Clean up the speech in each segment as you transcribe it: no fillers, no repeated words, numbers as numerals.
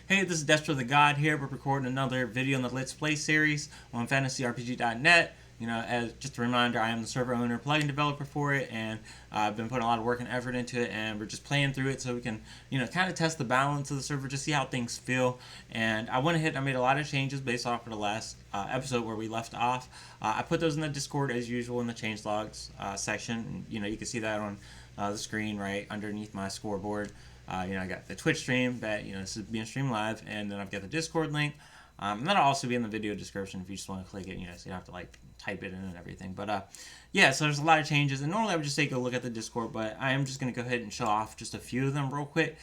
Hey, this is Destro the God here. We're recording another video in the Let's Play series on FantasyRpg.net. As just a reminder, I am the server owner, plugin developer for it, and I've been putting a lot of work and effort into it, and we're just playing through it so we can, kind of test the balance of the server, just see how things feel. And I went ahead and I made a lot of changes based off of the last episode where we left off. I put those in the Discord as usual in the changelogs section. You can see that on the screen right underneath my scoreboard. I got the Twitch stream that, this is being streamed live, and then I've got the Discord link. And that'll also be in the video description if you just want to click it, so you don't have to type it in and everything. But yeah, so there's a lot of changes, and normally I would just take a look at the Discord, but I am just going to go ahead and show off just a few of them real quick,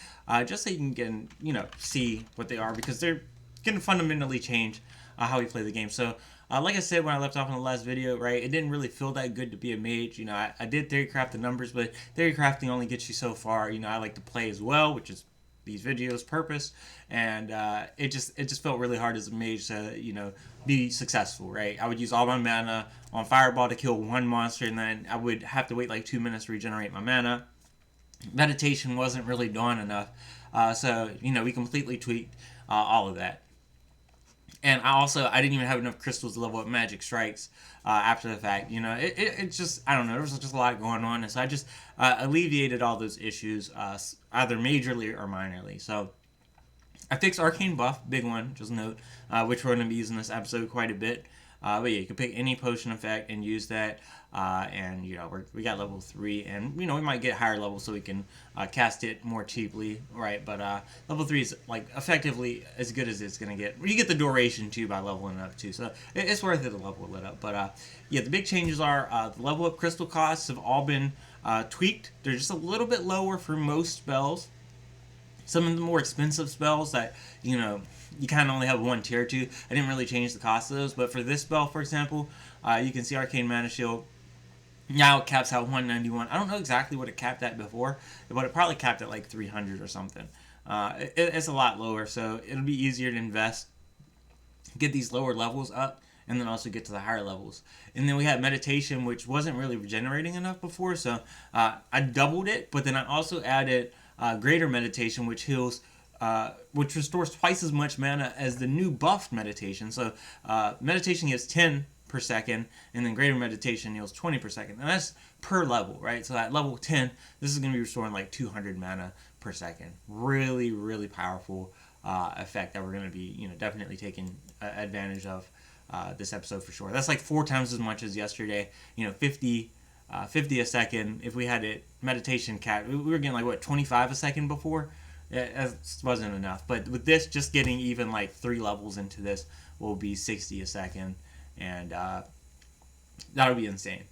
just so you can get, see what they are, because they're going to fundamentally change how we play the game. So like I said when I left off in the last video, right, it didn't really feel that good to be a mage. I did theorycraft the numbers, but theorycrafting only gets you so far. I like to play as well, which is these videos' purpose, and it just felt really hard as a mage to be successful, right? I would use all my mana on Fireball to kill one monster, and then I would have to wait like 2 minutes to regenerate my mana. Meditation wasn't really doing enough, so we completely tweaked all of that. And I didn't even have enough crystals to level up magic strikes after the fact. It just, I don't know, there was just a lot going on. And so I just alleviated all those issues, either majorly or minorly. So I fixed Arcane Buff, big one, just note, which we're going to be using this episode quite a bit. But yeah, you can pick any potion effect and use that. And we got level 3, and we might get higher levels so we can cast it more cheaply, right? But level 3 is effectively as good as it's gonna get. You get the duration too by leveling it up too, so it's worth it to level it up. But yeah, the big changes are the level up crystal costs have all been tweaked. They're just a little bit lower for most spells. Some of the more expensive spells that you kind of only have one tier to, I didn't really change the cost of those. But for this spell, for example, you can see Arcane Mana Shield now it caps out 191. I don't know exactly what it capped at before, but it probably capped at like 300 or something. It's a lot lower, so it'll be easier to invest, get these lower levels up, and then also get to the higher levels. And then we had meditation, which wasn't really regenerating enough before, so I doubled it, but then I also added greater meditation, which heals, which restores twice as much mana as the new buffed meditation. So meditation gives 10 per second, and then greater meditation heals 20 per second, and that's per level, right? So at level 10, this is going to be restoring like 200 mana per second. Really, really powerful effect that we're going to be, definitely taking advantage of this episode for sure. That's like 4 times as much as yesterday. 50 a second. If we had it meditation cap, we were getting like what 25 a second before. It wasn't enough, but with this, just getting even like 3 levels into this will be 60 a second. And that'll be insane.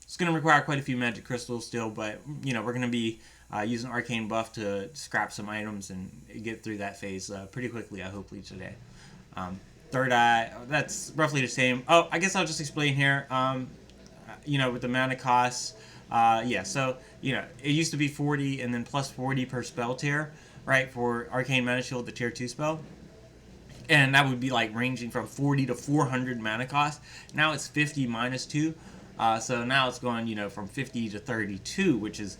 It's going to require quite a few magic crystals still, but we're going to be using Arcane Buff to scrap some items and get through that phase pretty quickly, hopefully today. Third Eye, that's roughly the same. Oh, I guess I'll just explain here. With the mana costs, yeah, so it used to be 40 and then plus 40 per spell tier, right, for Arcane Mana Shield, the tier 2 spell. And that would be like ranging from 40 to 400 mana cost. Now it's 50 minus 2. So now it's going, from 50 to 32, which is,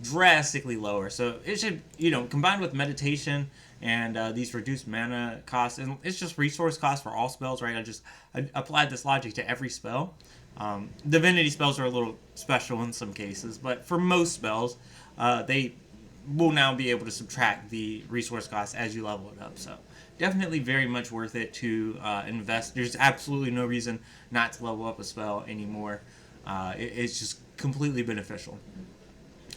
drastically lower. So it should, combined with meditation and these reduced mana costs, and it's just resource costs for all spells, right? I applied this logic to every spell. Divinity spells are a little special in some cases, but for most spells, they will now be able to subtract the resource costs as you level it up. So definitely very much worth it to invest. There's absolutely no reason not to level up a spell anymore. It's just completely beneficial,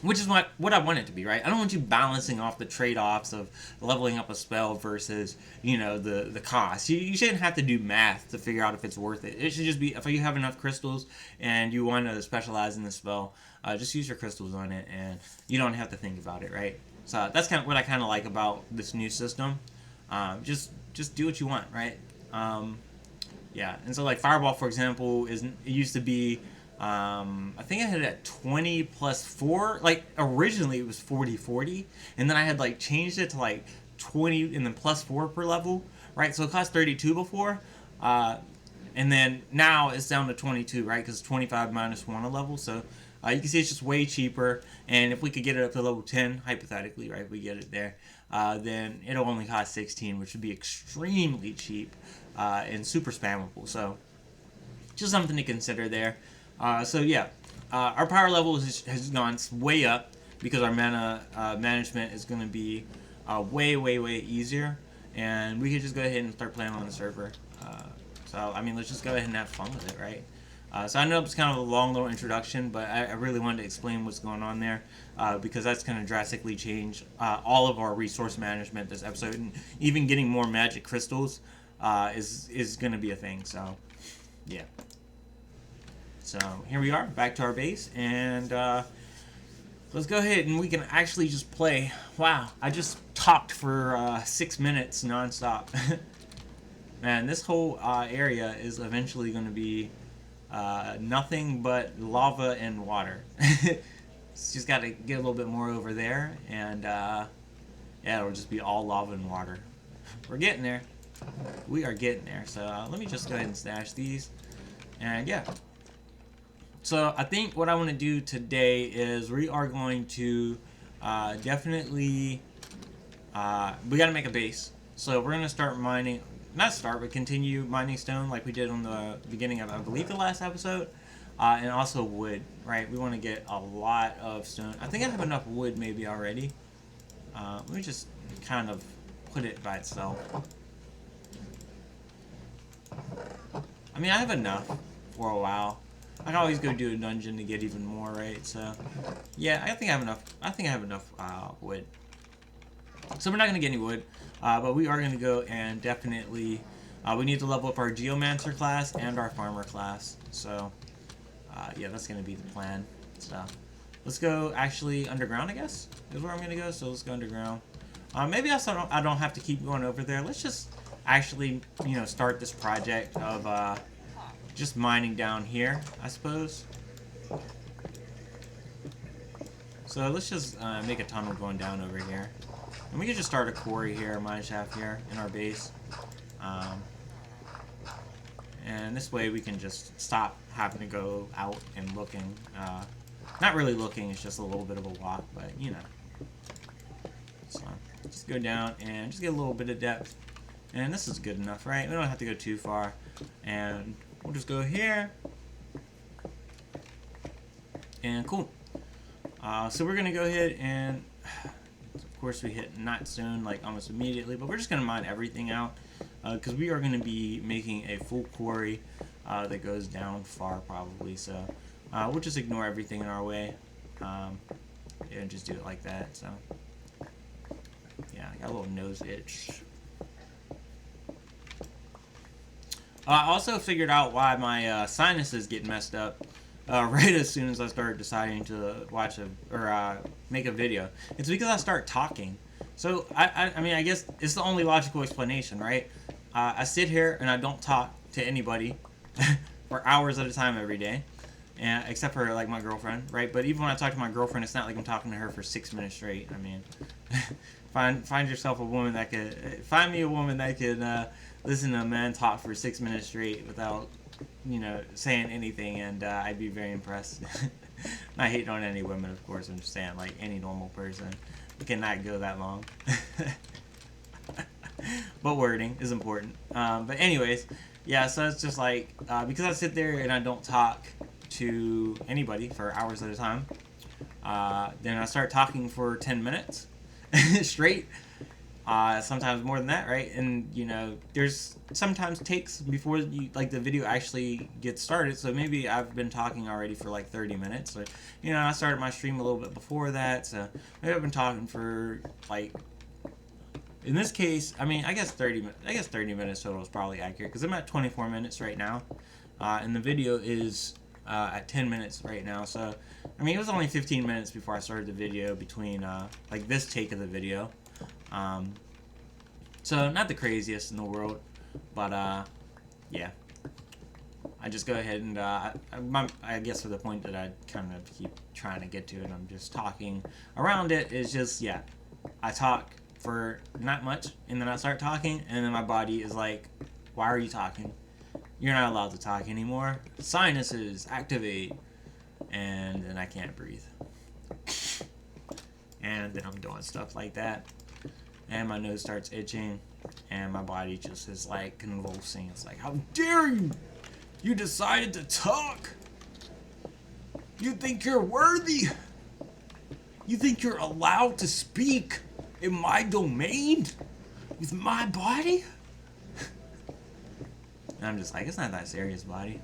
which is what I want it to be, right? I don't want you balancing off the trade-offs of leveling up a spell versus the cost. You shouldn't have to do math to figure out if it's worth it. It should just be, if you have enough crystals and you want to specialize in the spell, just use your crystals on it, and you don't have to think about it, right? So that's kind of what I kind of like about this new system. Just do what you want, right? Yeah, and so like Fireball, for example, it used to be, I think I had it at 20 plus 4. Like originally it was 40, and then I had like changed it to like 20 and then plus 4 per level, right? So it cost 32 before, and then now it's down to 22, right? Because 25 minus 1 a level. So You can see it's just way cheaper, and if we could get it up to level 10, hypothetically, right, we get it there, then it'll only cost 16, which would be extremely cheap and super spammable. So just something to consider there. So yeah, our power level has gone way up because our mana management is going to be way easier, and we could just go ahead and start playing on the server. So I mean, let's just go ahead and have fun with it, right? So I know it's kind of a long little introduction, but I really wanted to explain what's going on there because that's going to drastically change all of our resource management this episode, and even getting more magic crystals is going to be a thing. So yeah. So here we are, back to our base, and let's go ahead and we can actually just play. Wow, I just talked for 6 minutes nonstop. Man, this whole area is eventually going to be nothing but lava and water. It's just got to get a little bit more over there, and yeah, it'll just be all lava and water. We're getting there. We are getting there. So let me just go ahead and stash these, and yeah. So I think what I want to do today is we are going to definitely we got to make a base. So we're going to start mining. Not start, but continue mining stone like we did on the beginning of, I believe, the last episode. And also wood, right? We want to get a lot of stone. I think I have enough wood maybe already. Let me just kind of put it by itself. I mean, I have enough for a while. I can always go do a dungeon to get even more, right? So, yeah, I think I have enough. I think I have enough wood. So we're not going to get any wood, but we are going to go and definitely, we need to level up our Geomancer class and our Farmer class. So, yeah, that's going to be the plan. So, let's go actually underground, I guess, is where I'm going to go. So let's go underground. Maybe I don't have to keep going over there. Let's just actually, start this project of just mining down here, I suppose. So let's just make a tunnel going down over here. And we can just start a quarry here, a mine shaft here in our base. And this way we can just stop having to go out and looking. Not really looking, it's just a little bit of a walk, but So just go down and just get a little bit of depth. And this is good enough, right? We don't have to go too far. And we'll just go here. And cool. So we're going to go ahead and... Of course, we hit not stone like almost immediately, but we're just going to mine everything out because we are going to be making a full quarry that goes down far probably. So we'll just ignore everything in our way and just do it like that. So yeah, I got a little nose itch. I also figured out why my sinuses get messed up right as soon as I started deciding to watch make a video. It's because I start talking. So I mean, I guess it's the only logical explanation, right? I sit here and I don't talk to anybody for hours at a time every day, and except for like my girlfriend, right? But even when I talk to my girlfriend, it's not like I'm talking to her for 6 minutes straight. I mean, find yourself a woman that could find me a woman that could listen to a man talk for 6 minutes straight without saying anything, and I'd be very impressed. Not hating on any women, of course. I'm just saying, like, any normal person cannot go that long. But wording is important. But anyways, yeah, so it's just like, because I sit there and I don't talk to anybody for hours at a time, then I start talking for 10 minutes straight. Sometimes more than that, right? And there's sometimes takes before the video actually gets started. So maybe I've been talking already for like 30 minutes. So I started my stream a little bit before that. So maybe I've been talking for like, in this case, I mean, I guess 30 minutes total is probably accurate because I'm at 24 minutes right now, and the video is at 10 minutes right now. So I mean, it was only 15 minutes before I started the video between like this take of the video. So not the craziest in the world, but yeah, I just go ahead and I guess for the point that I kind of keep trying to get to, and I'm just talking around it, is just, yeah, I talk for not much and then I start talking and then my body is like, why are you talking? You're not allowed to talk anymore. Sinuses activate. and then I can't breathe. And then I'm doing stuff like that, and my nose starts itching, and my body just is like convulsing. It's like, how dare you! You decided to talk! You think you're worthy? You think you're allowed to speak in my domain? With my body? And I'm just like, it's not that serious, buddy.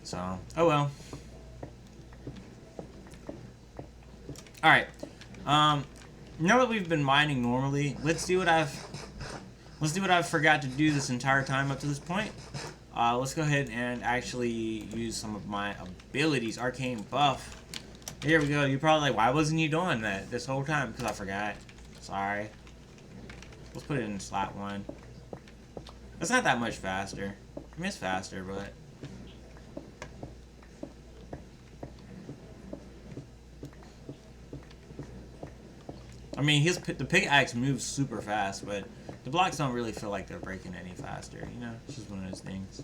So, oh well. Alright. Now that we've been mining normally, let's do what I've forgot to do this entire time up to this point. Let's go ahead and actually use some of my abilities. Arcane buff. Here we go. You're probably like, why wasn't you doing that this whole time? Because I forgot. Sorry. Let's put it in slot 1. It's not that much faster. I mean, it's faster, but... I mean, the pickaxe moves super fast, but the blocks don't really feel like they're breaking any faster, you know? It's just one of those things.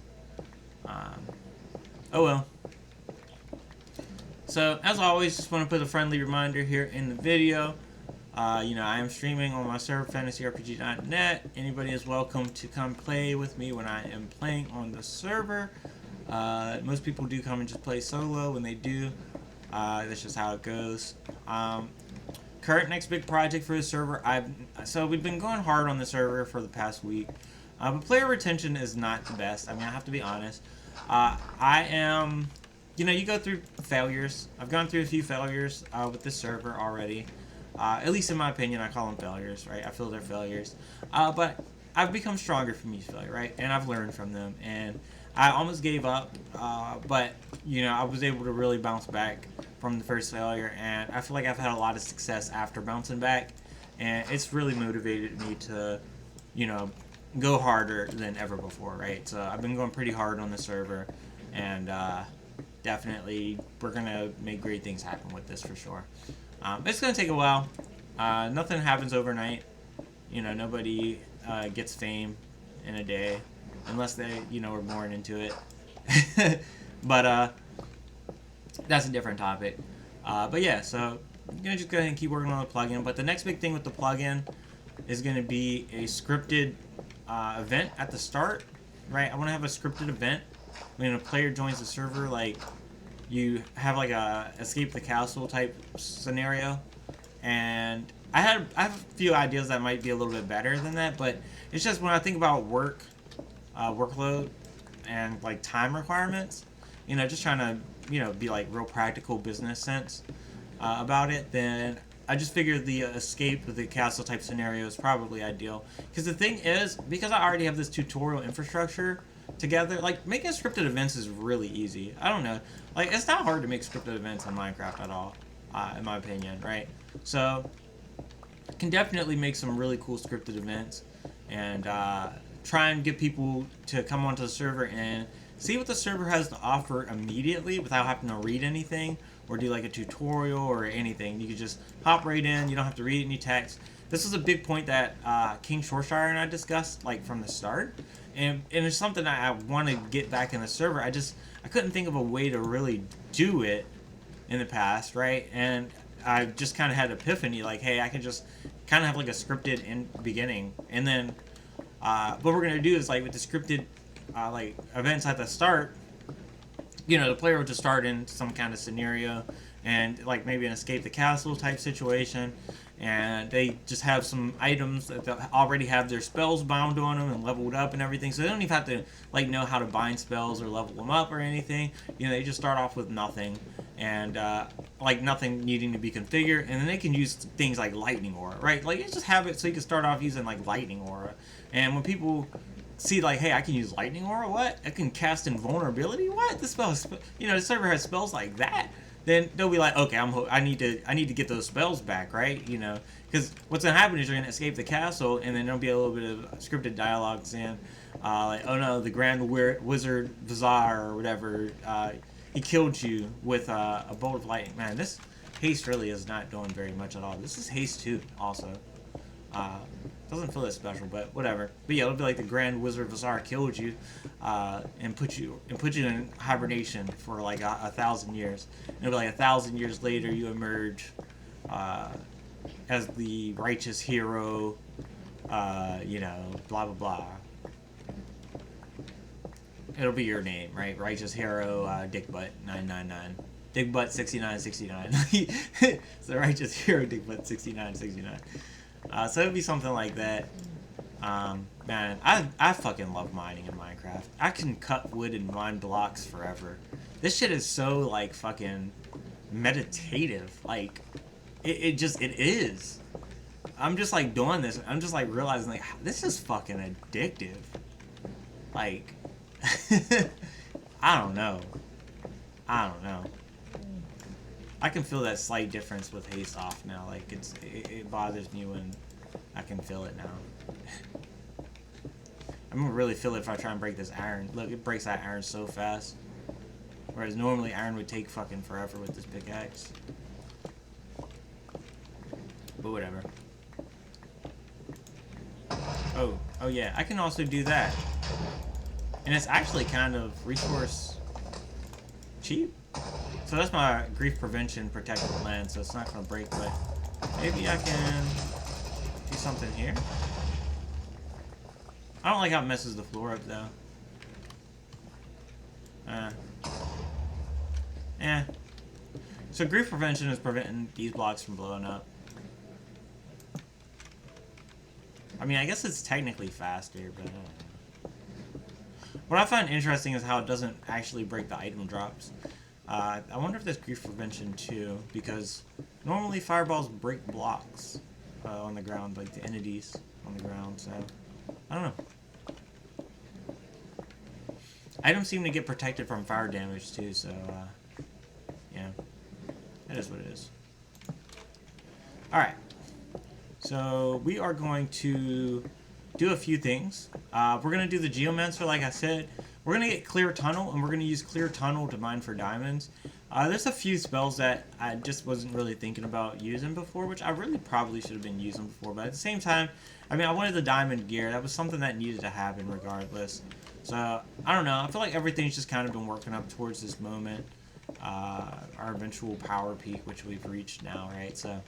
Oh well. So, as always, just want to put a friendly reminder here in the video. You know, I am streaming on my server, FantasyRpg.net. Anybody is welcome to come play with me when I am playing on the server. Most people do come and just play solo when they do. That's just how it goes. Current next big project for the server, so we've been going hard on the server for the past week, but player retention is not the best. I mean, I have to be honest. I am, you know, you go through failures. I've gone through a few failures with this server already. At least in my opinion, I call them failures, right? I feel they're failures, but I've become stronger from each failure, right? And I've learned from them, and I almost gave up, but you know, I was able to really bounce back from the first failure, and I feel like I've had a lot of success after bouncing back, and it's really motivated me to, you know, go harder than ever before, right? So I've been going pretty hard on the server, and definitely we're gonna make great things happen with this for sure. It's gonna take a while. Nothing happens overnight. You know, nobody gets fame in a day, unless they, you know, were born into it. But that's a different topic. But yeah, so I'm gonna just go ahead and keep working on the plugin. But the next big thing with the plugin is gonna be a scripted event at the start, right? I want to have a scripted event when a player joins the server. Like, you have like a escape the castle type scenario, and I have a few ideas that might be a little bit better than that. But it's just when I think about workload and like time requirements, you know, just trying to, you know, be like real practical business sense about it, then I just figured the escape of the castle type scenario is probably ideal. Because the thing is, because I already have this tutorial infrastructure together, like, making scripted events is really easy. I don't know, like, it's not hard to make scripted events in Minecraft at all, in my opinion, right? So can definitely make some really cool scripted events, and try and get people to come onto the server and see what the server has to offer immediately without having to read anything or do like a tutorial or anything. You could just hop right in. You don't have to read any text. This is a big point that King Shoreshire and I discussed like from the start, and it's something that I want to get back in the server. I couldn't think of a way to really do it in the past, right? And I just kind of had an epiphany, like, hey, I can just kind of have like a scripted in beginning, and then what we're gonna do is, like, with the scripted like events at the start, you know, the player will just start in some kind of scenario, and like maybe an escape the castle type situation, and they just have some items that already have their spells bound on them and leveled up and everything, so they don't even have to like know how to bind spells or level them up or anything. You know, they just start off with nothing, and like nothing needing to be configured, and then they can use things like lightning aura, right? Like, you just have it so you can start off using like lightning aura, and when people see like, hey, I can use lightning aura, what? I can cast invulnerability, what? This spell is, you know, the server has spells like that. Then they'll be like, okay, I need to get those spells back, right? You know, because what's gonna happen is you're gonna escape the castle, and then there'll be a little bit of scripted dialogue saying, like, oh no, the Grand Wizard Vizar or whatever, he killed you with a bolt of lightning. Man, this haste really is not doing very much at all. This is haste 2 also. Doesn't feel that special, but whatever. But yeah, it'll be like the Grand Wizard Vizzar killed you, and put you in hibernation for like 1,000 years. And it'll be like 1,000 years later you emerge as the righteous hero. You know, blah blah blah. It'll be your name, right? Righteous hero, Dickbutt 999. Dickbutt 6969. It's the righteous hero, Dickbutt 6969. So it'd be something like that. Man, I fucking love mining in Minecraft. I can cut wood and mine blocks forever. This shit is so like fucking meditative. Like it is. I'm just like doing this. I'm just like realizing like this is fucking addictive. Like I don't know. I can feel that slight difference with haste off now. Like it bothers me when I can feel it now. I'm gonna really feel it if I try and break this iron. Look, it breaks that iron so fast. Whereas normally iron would take fucking forever with this pickaxe. But whatever. Oh yeah, I can also do that. And it's actually kind of resource cheap. So that's my grief prevention protected land, so it's not gonna break, but maybe I can do something here. I don't like how it messes the floor up though. So grief prevention is preventing these blocks from blowing up. I mean, I guess it's technically faster, but I don't know. What I find interesting is how it doesn't actually break the item drops. I wonder if there's grief prevention too, because normally fireballs break blocks on the ground, like the entities on the ground, so I don't know. Items seem to get protected from fire damage too, so yeah, that is what it is. Alright, so we are going to do a few things. We're going to do the Geomancer, like I said. We're going to get Clear Tunnel, and we're going to use Clear Tunnel to mine for diamonds. There's a few spells that I just wasn't really thinking about using before, which I really probably should have been using before. But at the same time, I mean, I wanted the diamond gear. That was something that needed to happen regardless. So, I don't know. I feel like everything's just kind of been working up towards this moment. Our eventual power peak, which we've reached now, right? So,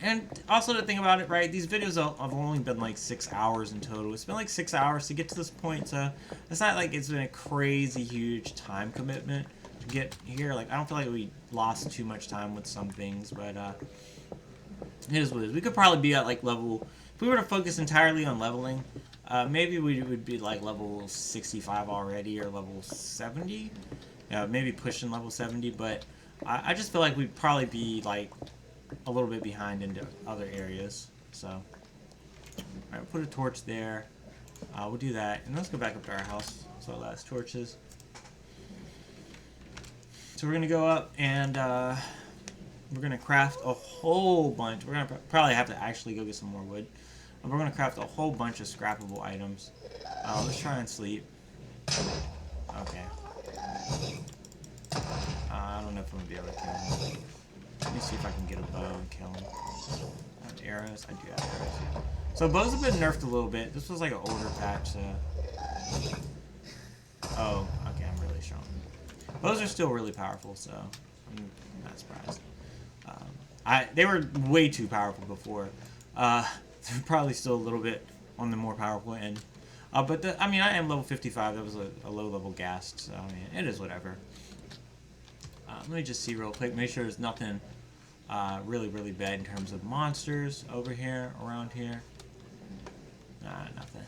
and also to think about it, right, these videos have only been like 6 hours in total. It's been like 6 hours to get to this point, so it's not like it's been a crazy huge time commitment to get here. Like, I don't feel like we lost too much time with some things, but it is what it is. We could probably be at like level, if we were to focus entirely on leveling, maybe we would be like level 65 already, or level 70. Maybe pushing level 70, but I just feel like we'd probably be like a little bit behind into other areas. So, alright, we'll put a torch there. We'll do that, and let's go back up to our house. So our last torches. So we're gonna go up and we're gonna craft a whole bunch. We're gonna probably have to actually go get some more wood. And we're gonna craft a whole bunch of scrappable items. Let's try and sleep. Okay. I don't know if I'm gonna be able to kill him. Let me see if I can get a bow and kill him. I have arrows. I do have arrows. So bows have been nerfed a little bit. This was like an older patch, so... Oh, okay, I'm really strong. Bows are still really powerful, so I'm not surprised. They were way too powerful before. They're probably still a little bit on the more powerful end. But I mean, I am level 55. That was a low-level ghast, so I mean, it is whatever. Let me just see real quick. Make sure there's nothing really, really bad in terms of monsters over here, around here. Nah, nothing.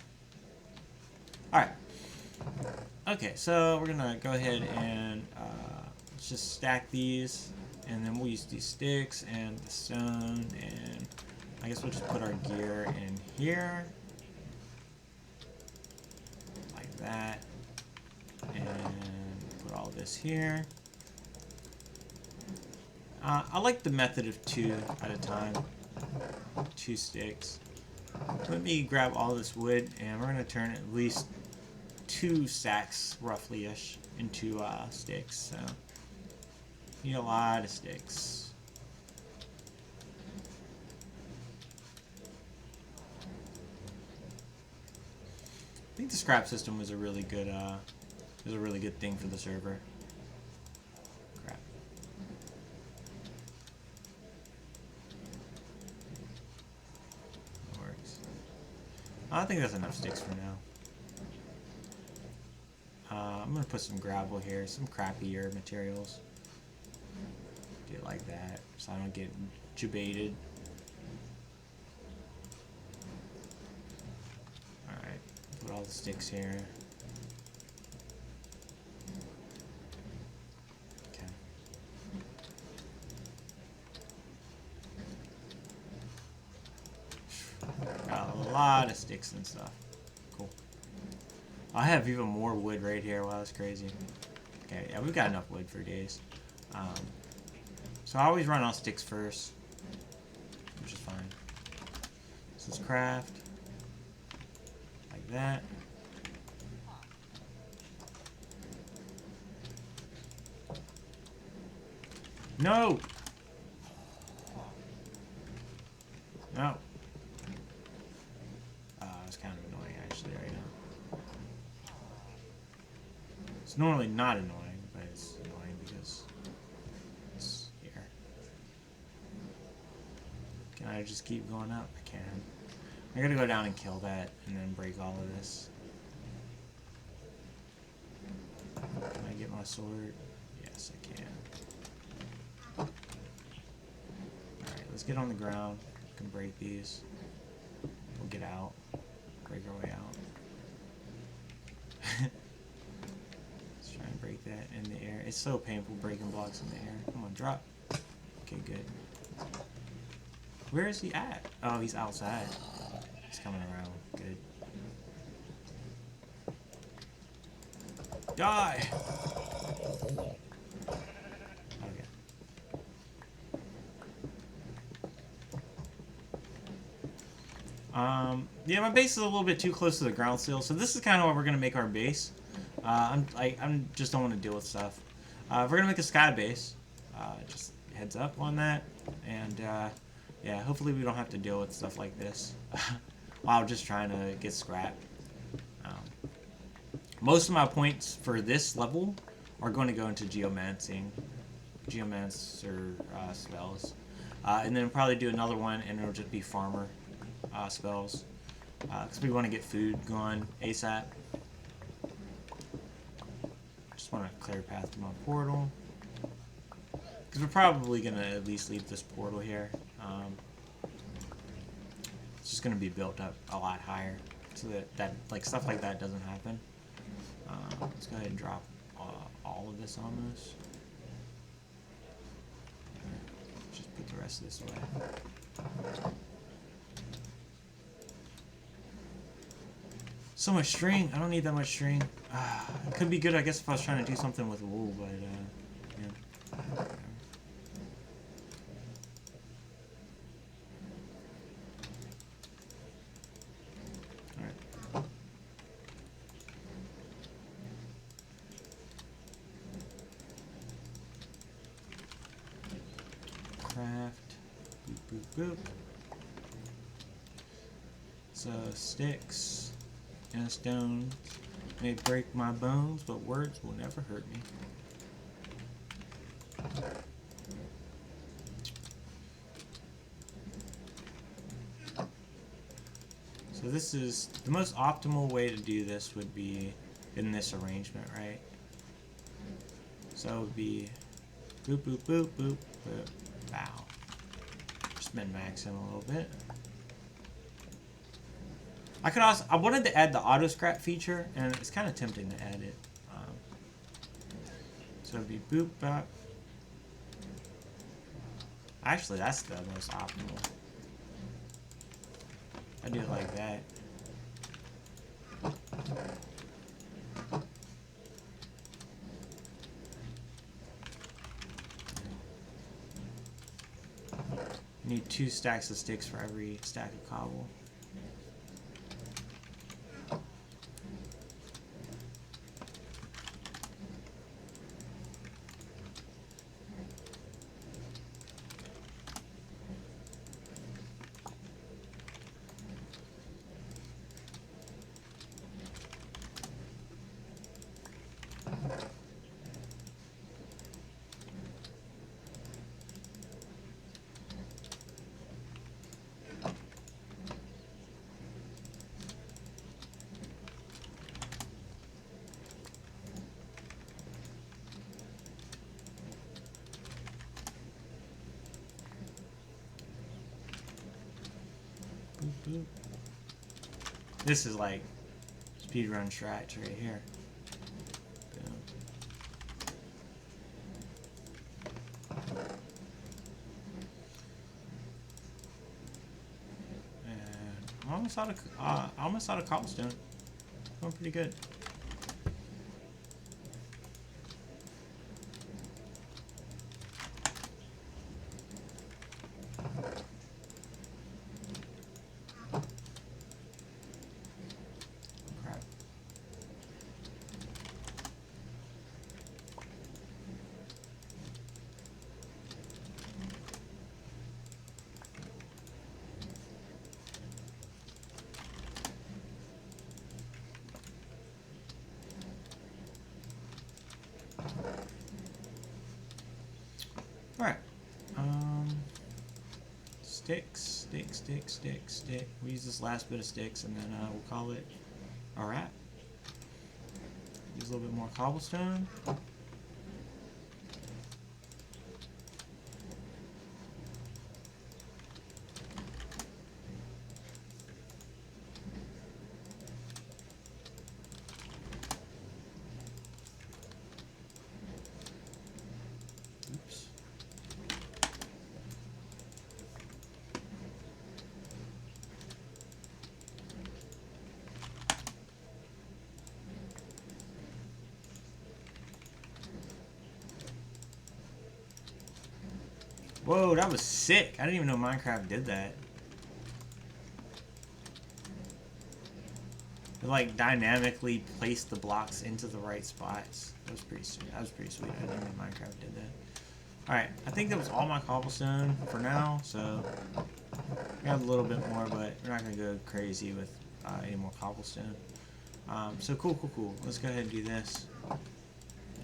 Alright. Okay, so we're gonna go ahead and let's just stack these, and then we'll use these sticks and the stone, and I guess we'll just put our gear in here. Like that. And put all this here. I like the method of 2 at a time. 2 sticks. Let me grab all this wood, and we're going to turn at least 2 stacks, roughly-ish, into sticks. So, need a lot of sticks. think the scrap system was a really good thing for the server. Crap. That works. I think that's enough sticks for now. I'm gonna put some gravel here, some crappier materials. Do it like that, so I don't get jebaited. Alright, put all the sticks here. Okay. Got a lot of sticks and stuff. Cool. I have even more wood right here. Wow, that's crazy. Okay, yeah, we've got enough wood for days. So I always run on sticks first, which is fine. So let's craft like that. No! No. It's kind of annoying actually right now. It's normally not annoying, but it's annoying because it's here. Can I just keep going up? I can. I gotta go down and kill that and then break all of this. Can I get my sword? Yes, I can. Alright, let's get on the ground. We can break these. We'll get out. Break our way out. Let's try and break that in the air. It's so painful breaking blocks in the air. Come on, drop. Okay, good. Where is he at? Oh, he's outside. He's coming around. Good. Die! Okay. Yeah, my base is a little bit too close to the ground still, so this is kind of what we're gonna make our base. I'm just don't want to deal with stuff. We're gonna make a sky base. Just heads up on that, and yeah, hopefully we don't have to deal with stuff like this while just trying to get scrap. Most of my points for this level are going to go into geomancer spells, and then probably do another one, and it'll just be farmer spells, because we want to get food going ASAP. Just want to clear a path to my portal, because we're probably going to at least leave this portal here. It's just going to be built up a lot higher, so that like stuff like that doesn't happen. Let's go ahead and drop all of this almost. Just put the rest of this away. So much string. I don't need that much string. It could be good, I guess, if I was trying to do something with wool, but yeah. Craft. Boop, boop, boop. So, sticks and stones may break my bones, but words will never hurt me. So this is the most optimal way to do this would be in this arrangement, right? So it would be boop, boop, boop, boop, boop. Wow. Just min-max him a little bit. I wanted to add the auto scrap feature, and it's kind of tempting to add it. So it'd be boop, bop. Actually, that's the most optimal. I do it like that. You need 2 stacks of sticks for every stack of cobble. This is like speedrun strats right here. And I almost out of cobblestone. Going pretty good. Alright. Sticks. We use this last bit of sticks and then we'll call it a wrap. Use a little bit more cobblestone. Whoa, that was sick. I didn't even know Minecraft did that. It like dynamically placed the blocks into the right spots. That was pretty sweet. I didn't know Minecraft did that. Alright, I think that was all my cobblestone for now, so we have a little bit more, but we're not going to go crazy with any more cobblestone. So cool. Let's go ahead and do this.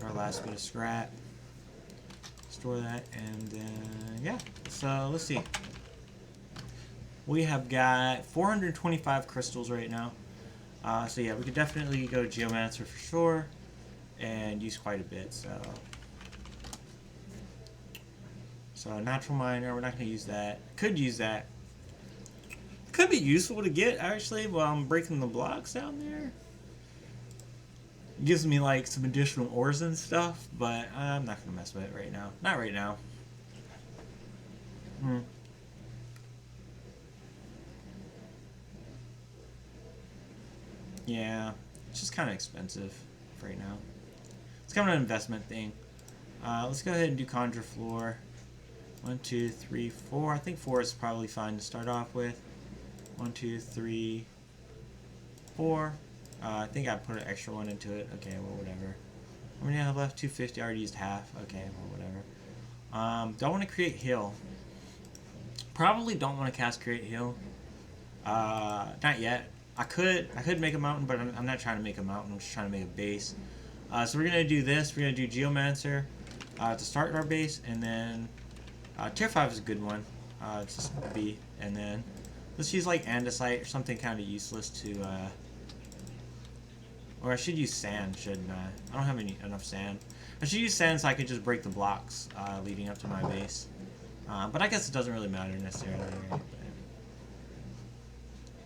Our last bit of scrap. Store that, and then yeah, so let's see, we have got 425 crystals right now, so yeah, we could definitely go geomancer for sure and use quite a bit. So natural miner, we're not going to use that. Could use that, could be useful to get actually while I'm breaking the blocks down there. Gives me like some additional ores and stuff, but I'm not gonna mess with it right now. Not right now. Yeah, it's just kind of expensive right now. It's kind of an investment thing. Let's go ahead and do conjure floor. 1, 2, 3, 4. I think 4 is probably fine to start off with. 1, 2, 3, 4. I think I put an extra one into it. Okay, well, whatever. How many I have left? 250. I already used half. Okay, well, whatever. Don't want to create heal. Probably don't want to cast create heal. Not yet. I could make a mountain, but I'm not trying to make a mountain. I'm just trying to make a base. So we're gonna do this. We're gonna do geomancer to start our base, and then tier 5 is a good one. It's just B, and then let's use like andesite or something kind of useless to. Or I should use sand, shouldn't I? I don't have enough sand. I should use sand so I could just break the blocks leading up to my base. But I guess it doesn't really matter necessarily. Right?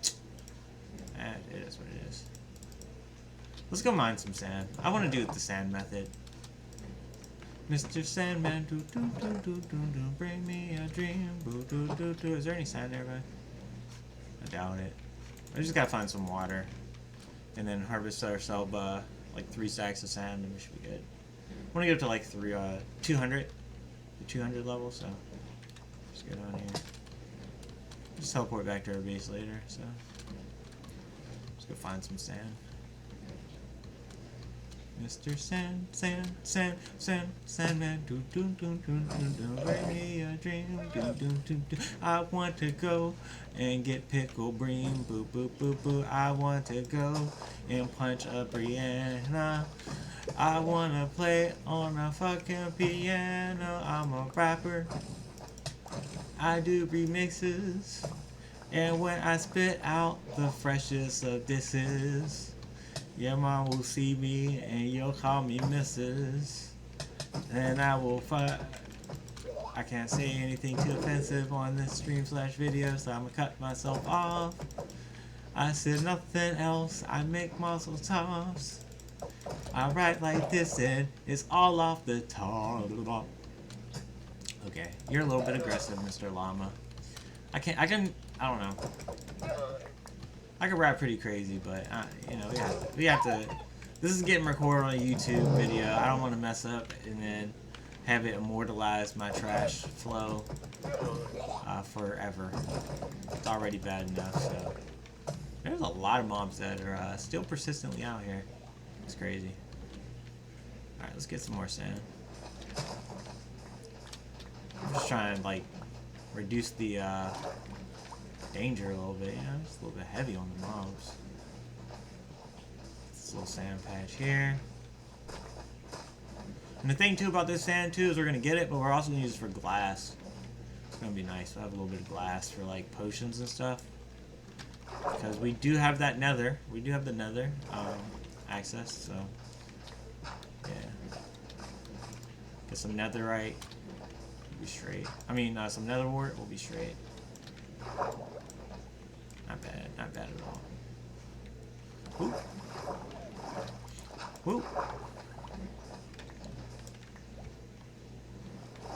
But, it is what it is. Let's go mine some sand. I want to do it the sand method. Mr. Sandman, bring me a dream. Is there any sand nearby? I doubt it. I just gotta find some water. And then harvest ourselves like 3 stacks of sand, and we should be good. I want to get up to like 200, the 200 level, so just go down here. Just teleport back to our base later, so let's go find some sand. Mr. Sandman, bring me a dream, I want to go and get pickle bream, I want to go and punch a Brianna. I want to play on a fucking piano. I'm a rapper. I do remixes, and when I spit out the freshest of disses, your mom will see me and you'll call me Mrs. And I will fight. I can't say anything too offensive on this stream/video, so I'm gonna cut myself off. I said nothing else. I make muscle tops. I write like this and it's all off the top. Okay, you're a little bit aggressive, Mr. Llama. I don't know. I can rap pretty crazy, but you know, we have to. This is getting recorded on a YouTube video. I don't want to mess up and then have it immortalize my trash flow forever. It's already bad enough. So there's a lot of mobs that are still persistently out here. It's crazy. All right, let's get some more sand. I'm just trying to like reduce the danger a little bit. You know, it's a little bit heavy on the mobs. This little sand patch here. And the thing too about this sand too is we're gonna get it, but we're also gonna use it for glass. It's gonna be nice. We'll have a little bit of glass for like potions and stuff. Because we do have that nether. We do have the nether access, so yeah. Get some netherite. We'll be straight. I mean, some nether wart. We'll be straight. Not bad. Not bad at all. Whoop. Whoop.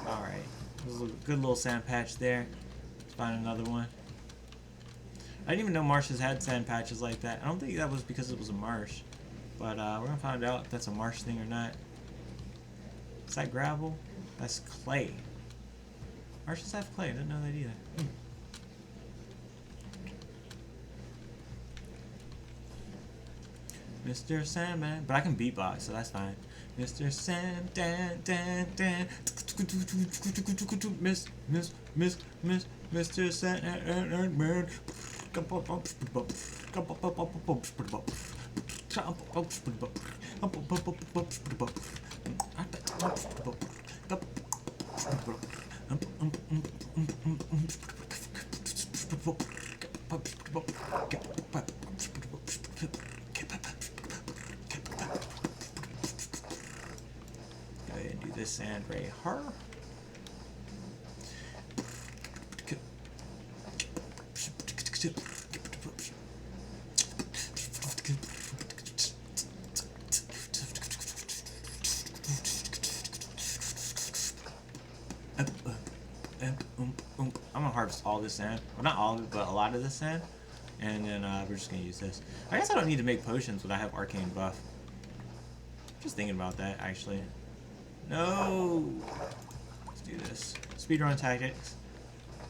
Alright. There's a good little sand patch there. Let's find another one. I didn't even know marshes had sand patches like that. I don't think that was because it was a marsh. But we're going to find out if that's a marsh thing or not. Is that gravel? That's clay. Marshes have clay. I didn't know that either. Mr. Sandman. But I can beatbox, so that's fine. Mr. Sand, dan, dan, dan. Mr. Sandman. Go ahead and do this sand right here. I'm gonna harvest all this sand. Well, not all of it, but a lot of this sand. And then we're just gonna use this. I guess I don't need to make potions when I have arcane buff. Just thinking about that, actually. No! Let's do this. Speedrun tactics.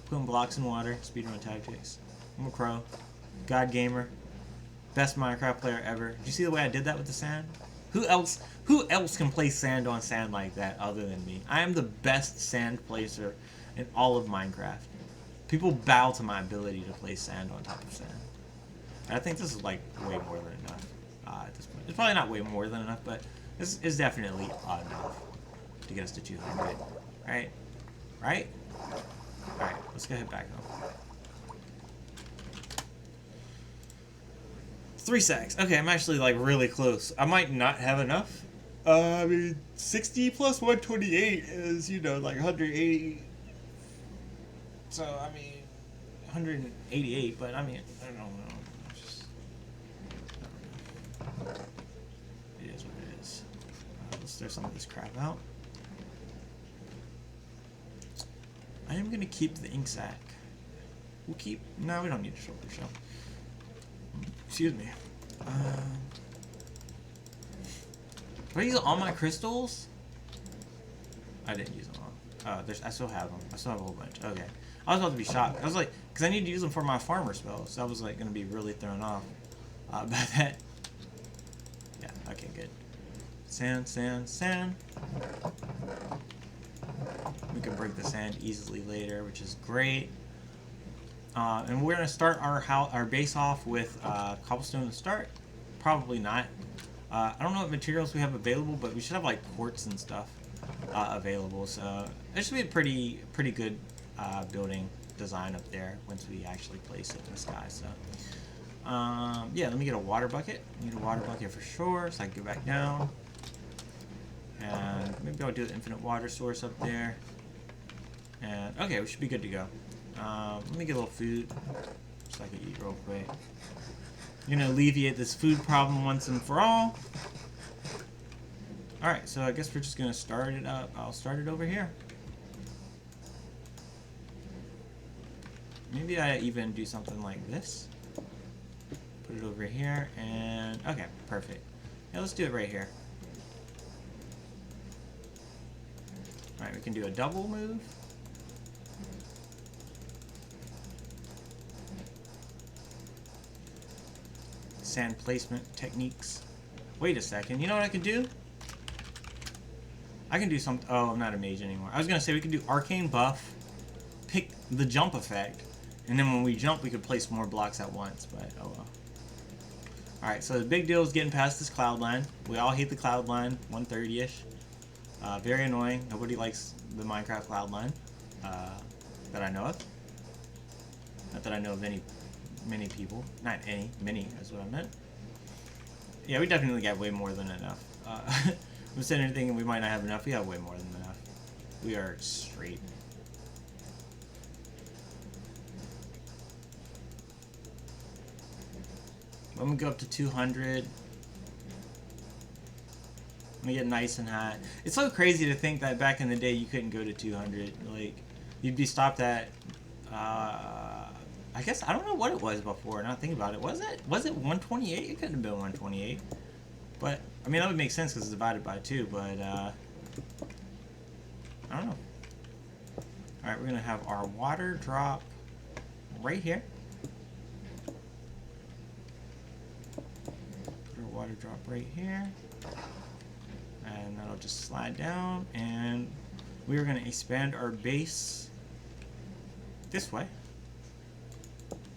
Putting blocks in water. Speedrun tactics. I'm a pro. God gamer. Best Minecraft player ever. Did you see the way I did that with the sand? Who else can play sand on sand like that other than me? I am the best sand placer in all of Minecraft. People bow to my ability to place sand on top of sand. And I think this is like way more than enough at this point. It's probably not way more than enough, but this is definitely enough to get us to 200. Right? Right? Alright, let's go head back home. 3 sacks. Okay, I'm actually like really close. I might not have enough. I mean, 60 plus 128 is, you know, like 180. So, I mean, 188, but I mean, I don't know. It's just, I don't know. It is what it is. Let's throw some of this crap out. I am going to keep the ink sac. We'll keep... No, we don't need a shoulder shell. Excuse me. Did I use all my crystals? I didn't use them all. I still have them. I still have a whole bunch. Okay. I was about to be shocked. I was like, because I need to use them for my farmer spells. So I was like going to be really thrown off by that. Yeah, okay, good. Sand, sand, sand. We can break the sand easily later, which is great. And we're going to start our base off with cobblestone to start. Probably not. I don't know what materials we have available, but we should have like quartz and stuff available. So it should be a pretty good building design up there once we actually place it in the sky. So yeah, let me get a water bucket. I need a water bucket for sure, so I can go back down. And maybe I'll do the infinite water source up there. And okay, we should be good to go. Let me get a little food so I can eat real quick. I'm gonna alleviate this food problem once and for all. Alright, so I guess we're just gonna start it up. I'll start it over here. Maybe I even do something like this. Put it over here, and okay, perfect. Yeah, let's do it right here. Alright, we can do a double move. Sand placement techniques. Wait a second, you know what I could do? I can do some. Oh, I'm not a mage anymore. I was gonna say we could do arcane buff, pick the jump effect, and then when we jump, we could place more blocks at once. But oh well. All right, so the big deal is getting past this cloud line. We all hate the cloud line, 130-ish. Very annoying. Nobody likes the Minecraft cloud line that I know of. Not that I know of many people. Not any, many is what I meant. Yeah, we definitely got way more than enough. I'm sitting there thinking we might not have enough. We have way more than enough. We are straight. I'm gonna go up to 200. I'm gonna get nice and hot. It's so crazy to think that back in the day you couldn't go to 200. Like, you'd be stopped at. I guess I don't know what it was before. Not thinking about it. Was it 128? It couldn't have been 128. But I mean that would make sense because it's divided by 2. But I don't know. All right, we're gonna have our water drop right here. Put our water drop right here, and that'll just slide down. And we are gonna expand our base this way.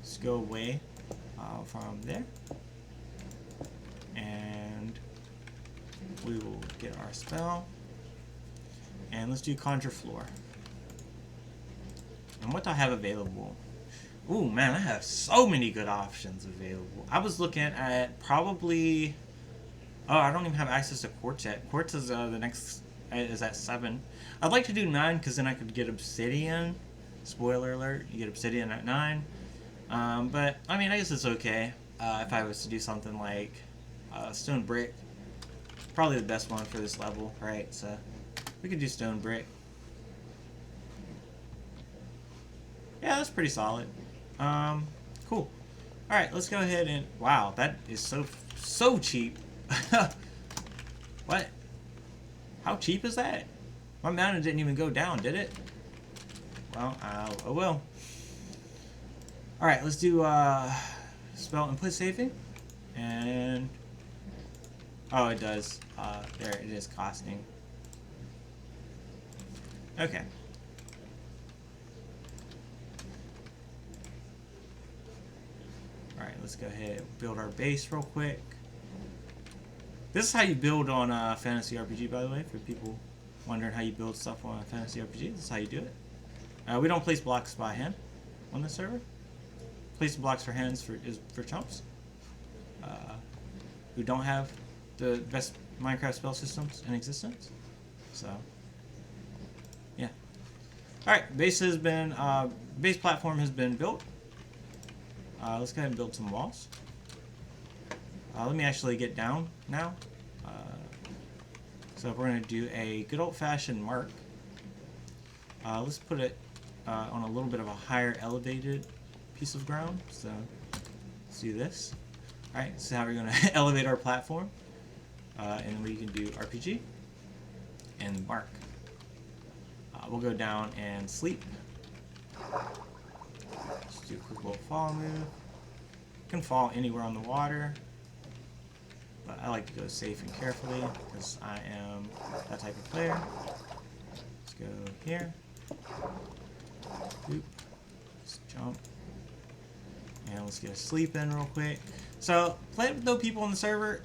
Let's go away from there. And we will get our spell. And let's do Conjure Floor. And what do I have available? Ooh, man, I have so many good options available. I was looking at probably... Oh, I don't even have access to Quartz yet. Quartz is the next... is at 7. I'd like to do 9 because then I could get Obsidian. Spoiler alert, you get Obsidian at 9. But, I mean, I guess it's okay if I was to do something like Stone Brick. Probably the best one for this level, right? So, we could do Stone Brick. Yeah, that's pretty solid. Cool. Alright, let's go ahead and... Wow, that is so cheap. What? How cheap is that? My mana didn't even go down, did it? Well, oh well. Alright, let's do spell input saving. And... Oh, it does. There, it is costing. Okay. Alright, let's go ahead and build our base real quick. This is how you build on FantasyRpg, by the way, for people wondering how you build stuff on FantasyRpG. This is how you do it. We don't place blocks by hand on the server. Placing blocks for hands is for chumps who don't have the best Minecraft spell systems in existence. So, yeah. Alright, base platform has been built. Let's go ahead and build some walls. Let me actually get down now. So we're going to do a good old-fashioned mark. Let's put it on a little bit of a higher elevated piece of ground. So let's do this. Alright, this is how we're going to elevate our platform. And then we can do RPG and mark. We'll go down and sleep. Let's do a quick little fall move. You can fall anywhere on the water, but I like to go safe and carefully because I am that type of player. Let's go here. Boop. Let's jump. And let's get a sleep in real quick. So, playing with no people on the server,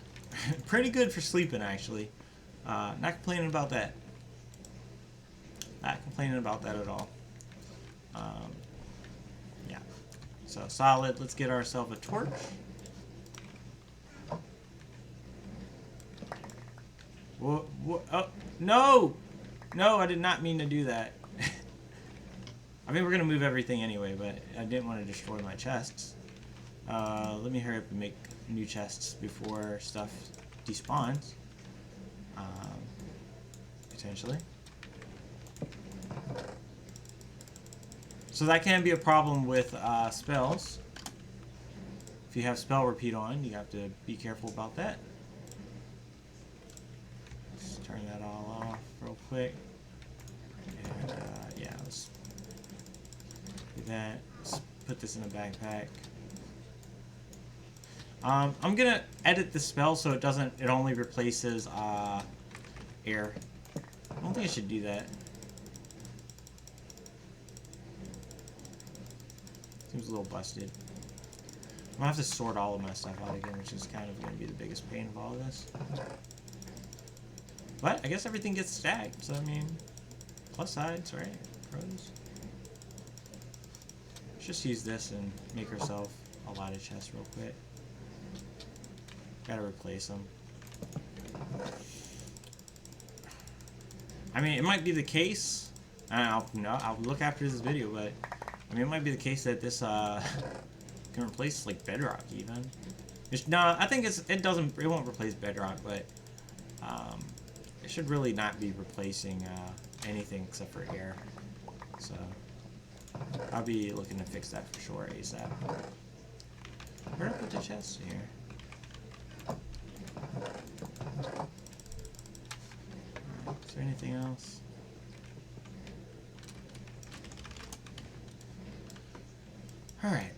pretty good for sleeping actually. Not complaining about that. Not complaining about that at all. Yeah. So solid. Let's get ourselves a torch. Whoa, whoa, oh, no! No, I did not mean to do that. I mean, we're gonna move everything anyway, but I didn't want to destroy my chests. Let me hurry up and make new chests before stuff despawns. Potentially. So that can be a problem with spells. If you have spell repeat on, you have to be careful about that. Let's turn that all off real quick. And yeah, let's do that. Let's put this in a backpack. I'm gonna edit the spell so it only replaces air. I don't think I should do that. Seems a little busted. I'm gonna have to sort all of my stuff out again, which is kind of gonna be the biggest pain of all of this. But I guess everything gets stacked, so I mean, plus sides, right? Pros. Let's just use this and make ourselves a lot of chests real quick. Gotta replace them. I mean, it might be the case. I'll look after this video, but I mean, it might be the case that this can replace like Bedrock even. No, I think it won't replace Bedrock, but it should really not be replacing anything except for air. So I'll be looking to fix that for sure ASAP. Where did I put the chest here? Is there anything else? Alright.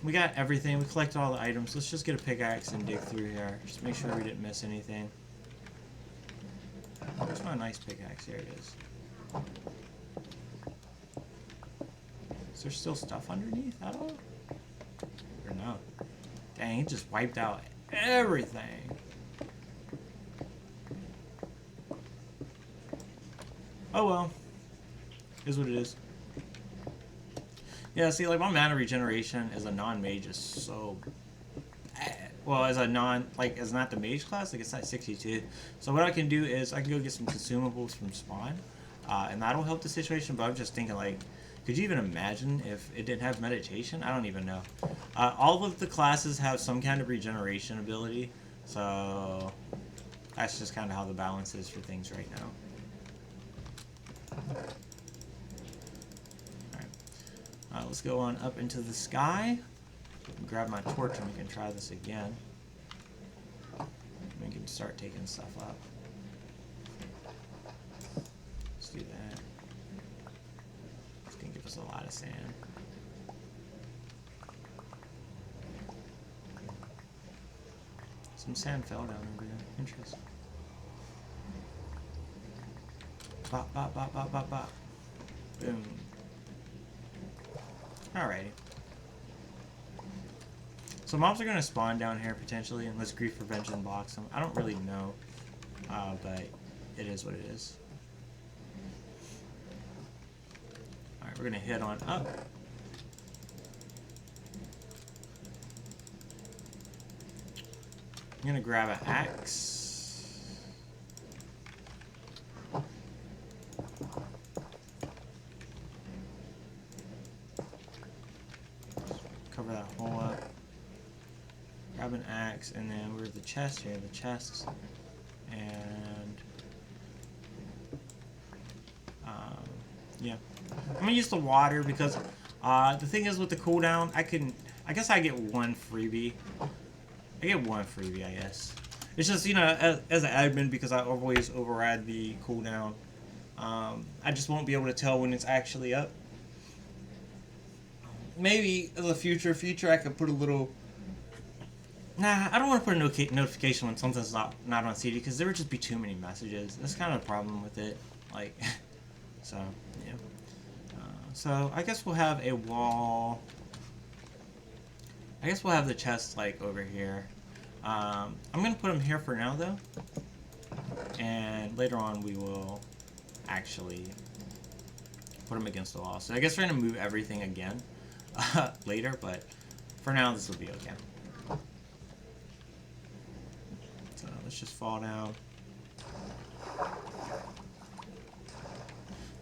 We got everything. We collected all the items. Let's just get a pickaxe and dig through here. Just make sure we didn't miss anything. Where's my nice pickaxe? Here it is. Is there still stuff underneath at all? Or no? Dang, it just wiped out everything. Oh well. Is what it is. Yeah, see, like, my mana regeneration as a non-mage is so bad. Well, as not the mage class, like, it's at 62. So what I can do is I can go get some consumables from spawn, and that'll help the situation, but I'm just thinking, like, could you even imagine if it didn't have meditation? I don't even know. All of the classes have some kind of regeneration ability, so that's just kind of how the balance is for things right now. Let's go on up into the sky. Grab my torch and we can try this again. We can start taking stuff up. Let's do that. It's gonna give us a lot of sand. Some sand fell down over there. Interesting. Bop, bop, bop, bop, bop, bop. Boom. Alrighty. So mobs are going to spawn down here potentially unless Grief Prevention blocks them. I don't really know, but it is what it is. Alright, we're going to head on up. I'm going to grab an axe. Cover that hole up. Grab an axe, and then where's the chest here? The chests. And yeah, I'm gonna use the water because the thing is with the cooldown, I guess I get one freebie. I get one freebie, I guess. It's just, you know, as an admin, because I always override the cooldown, I just won't be able to tell when it's actually up. Maybe in the future I could put a little. Nah, I don't want to put a notification when something's not on CD because there would just be too many messages. That's kind of a problem with it. Like, so yeah. So I guess we'll have a wall. I guess we'll have the chest like over here. I'm gonna put them here for now though, and later on we will actually put them against the wall. So I guess we're gonna move everything again. Later, but for now this will be okay. So let's just fall down.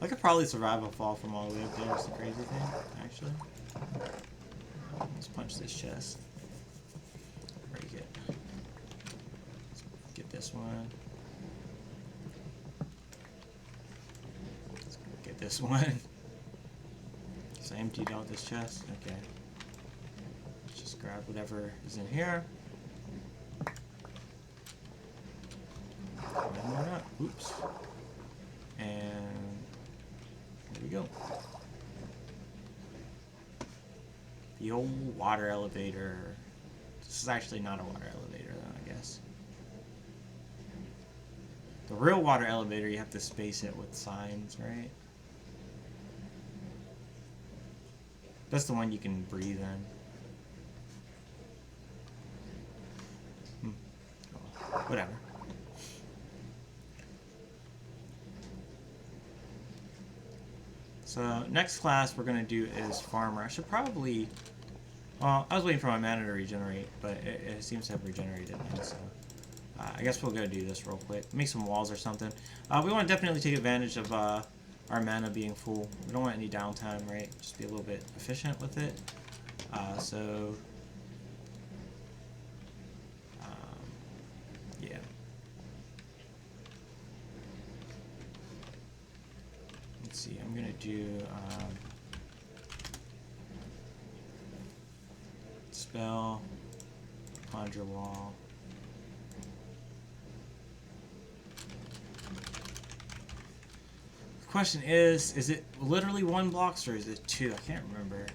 I could probably survive a fall from all the way up there. It's the crazy thing, actually. Let's punch this chest. Break it. Let's get this one. Let's get this one. So I emptied out this chest. Okay. Let's just grab whatever is in here. Oops. And there we go. The old water elevator. This is actually not a water elevator though, I guess. The real water elevator, you have to space it with signs, right? That's the one you can breathe in. Oh, whatever. So next class we're going to do is Farmer. I should probably... Well, I was waiting for my mana to regenerate, but it seems to have regenerated now, so... I guess we'll go do this real quick. Make some walls or something. We want to definitely take advantage of our mana being full. We don't want any downtime, right? Just be a little bit efficient with it. Yeah. Let's see, I'm going to do... spell, conjure wall. The question is it literally 1 blocks or is it 2? I can't remember.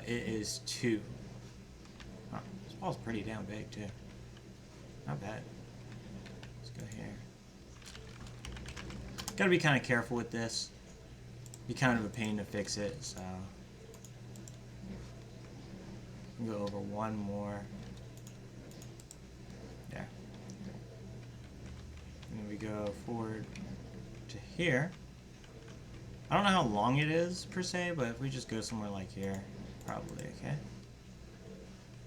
It is 2. Huh, this wall's pretty damn big too. Not bad. Let's go here. Gotta be kind of careful with this. Be kind of a pain to fix it, so we'll go over 1 more. There. And then we go forward to here. I don't know how long it is per se, but if we just go somewhere like here, probably okay.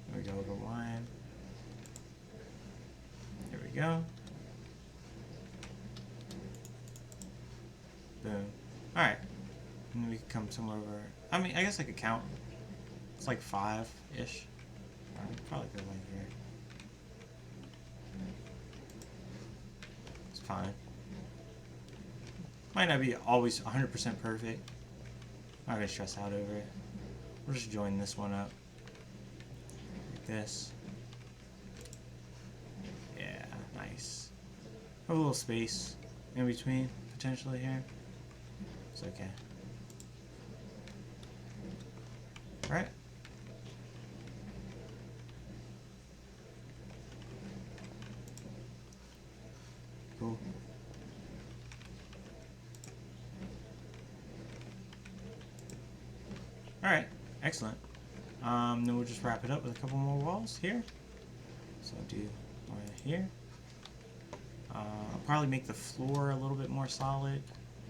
Then we go over 1. There we go. Boom. Alright. And then we can come somewhere over... I mean, I guess I could count. It's like 5-ish. Probably go like here. It's fine. Might not be always 100% perfect. I'm not gonna stress out over it. We'll just join this one up. Like this. Yeah, nice. Have a little space in between, potentially here. It's okay. Right? Cool. Alright, excellent. Then we'll just wrap it up with a couple more walls here. So I'll do one here. I'll probably make the floor a little bit more solid,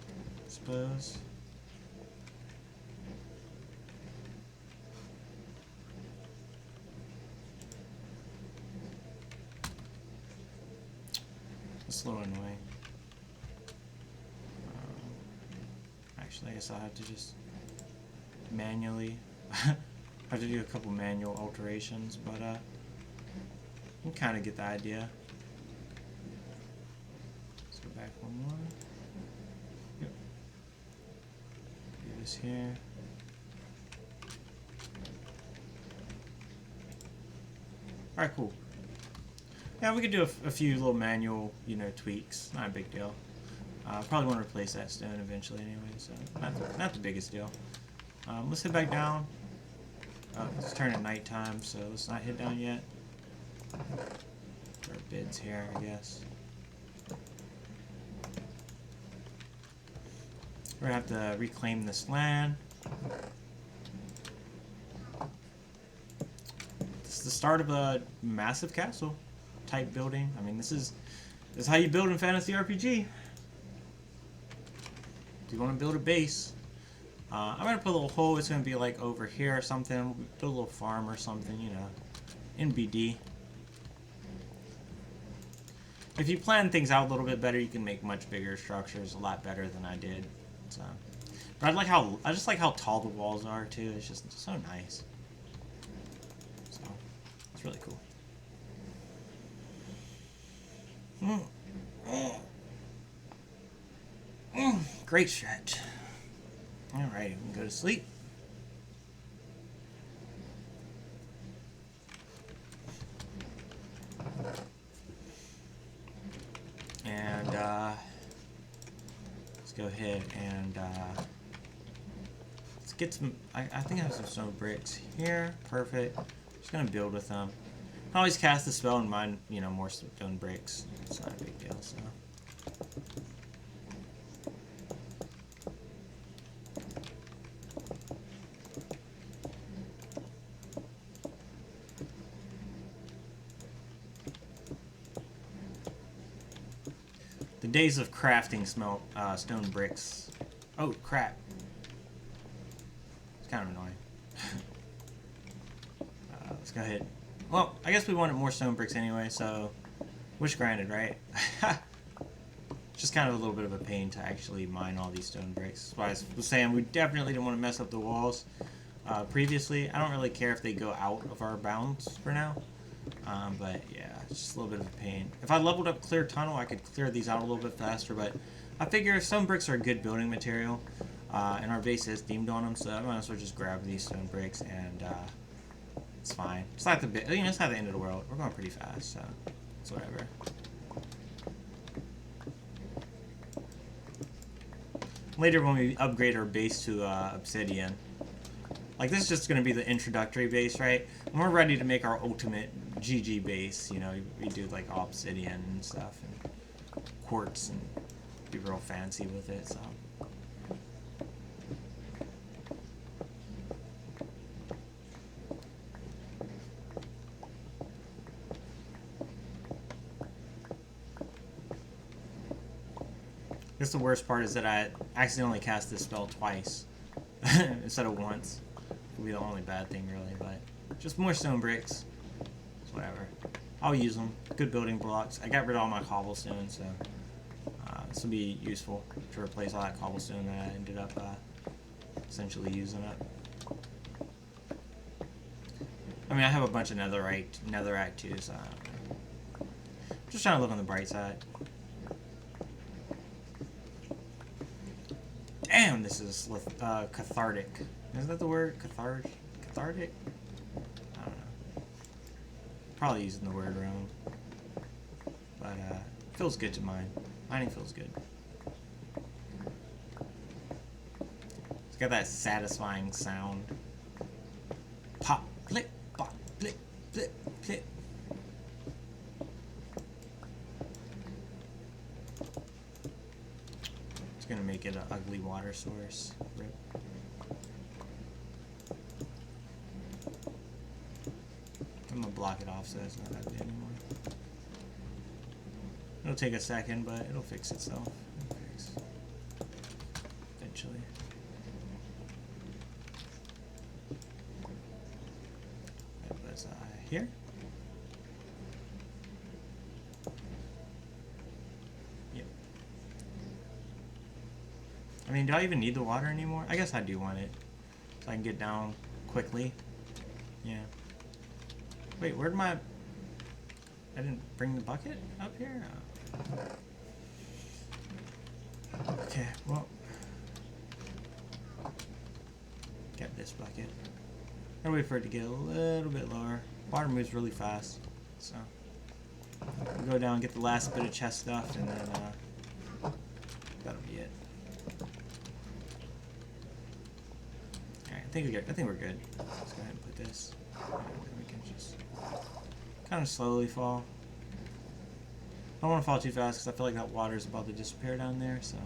I suppose. It's a little annoying. Actually, I guess I'll have to just manually have to do a couple manual alterations, but you can kind of get the idea. Let's go back 1 more. Yep. Do this here. Alright, cool. Yeah, we could do a few little manual, tweaks. Not a big deal. Probably want to replace that stone eventually anyway, so not the biggest deal. Let's head back down. It's turning nighttime, so let's not head down yet. There are bids here, I guess. We're going to have to reclaim this land. This is the start of a massive castle type building. I mean, this is how you build in Fantasy RPG. If you want to build a base, I'm gonna put a little hole. It's gonna be like over here or something. Put a little farm or something, in BD. if you plan things out a little bit better, you can make much bigger structures a lot better than I did. So, but I just like how tall the walls are too. It's just so nice. So, it's really cool. Great stretch. Alright, we can go to sleep. And let's go ahead and let's get some. I think I have some stone bricks here. Perfect. Just gonna build with them. I always cast the spell and mine, you know, more stone bricks. It's not a big deal. So. The days of crafting stone bricks. Oh, crap. It's kind of annoying. Let's go ahead. Well, I guess we wanted more stone bricks anyway, so wish granted, right? Just kind of a little bit of a pain to actually mine all these stone bricks. That's why I was saying we definitely didn't want to mess up the walls. Previously, I don't really care if they go out of our bounds for now. But yeah, it's just a little bit of a pain. If I leveled up Clear Tunnel, I could clear these out a little bit faster, but I figure if stone bricks are a good building material, and our base is themed on them, so I might as well just grab these stone bricks, and it's fine. It's not it's not the end of the world. We're going pretty fast, so it's whatever. Later when we upgrade our base to obsidian, like this is just going to be the introductory base, right? When we're ready to make our ultimate GG base, you know, we do like all obsidian and stuff and quartz and be real fancy with it, so. I guess the worst part is that I accidentally cast this spell twice instead of once. Would be the only bad thing, really, but just more stone bricks. It's whatever. I'll use them. Good building blocks. I got rid of all my cobblestone, so this will be useful to replace all that cobblestone that I ended up essentially using up. I mean, I have a bunch of netherite too, so just trying to look on the bright side. Damn, this is cathartic. Is that the word? Cathartic? I don't know. Probably using the word wrong. But feels good to mine. Mining feels good. It's got that satisfying sound. Pop, click, pop, click, click, click. Gonna make it an ugly water source. Rip. I'm gonna block it off so it's not ugly anymore. It'll take a second, but it'll fix itself. Eventually. That was here. I mean, do I even need the water anymore? I guess I do want it. So I can get down quickly. Yeah. Wait, where'd my... I didn't bring the bucket up here? Oh. Okay, well... Get this bucket. Gotta wait for it to get a little bit lower. Water moves really fast. So... We'll go down, get the last bit of chest stuff, and then, that'll be it. I think we're good. Let's go ahead and put this. And we can just kind of slowly fall. I don't want to fall too fast because I feel like that water is about to disappear down there. So.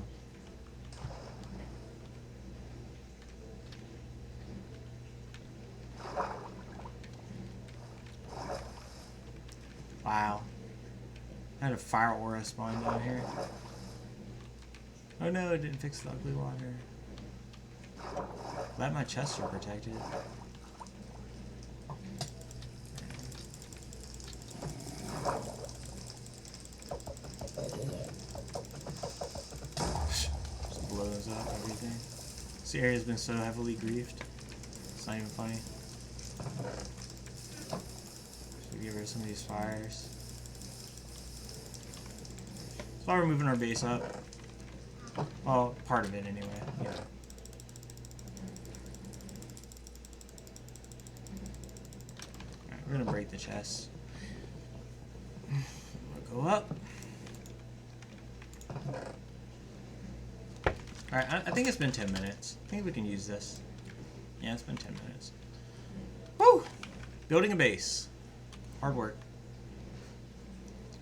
Wow. I had a fire aura spawn down here. Oh no, it didn't fix the ugly water. Glad my chests are protected. up everything. This area has been so heavily griefed. It's not even funny. So get rid of some of these fires. That's why we're moving our base up. Well, part of it anyway. Yeah. Alright, we're gonna break the chest. We'll go up. Alright, I think it's been 10 minutes. I think we can use this. Yeah, it's been 10 minutes. Woo! Building a base. Hard work.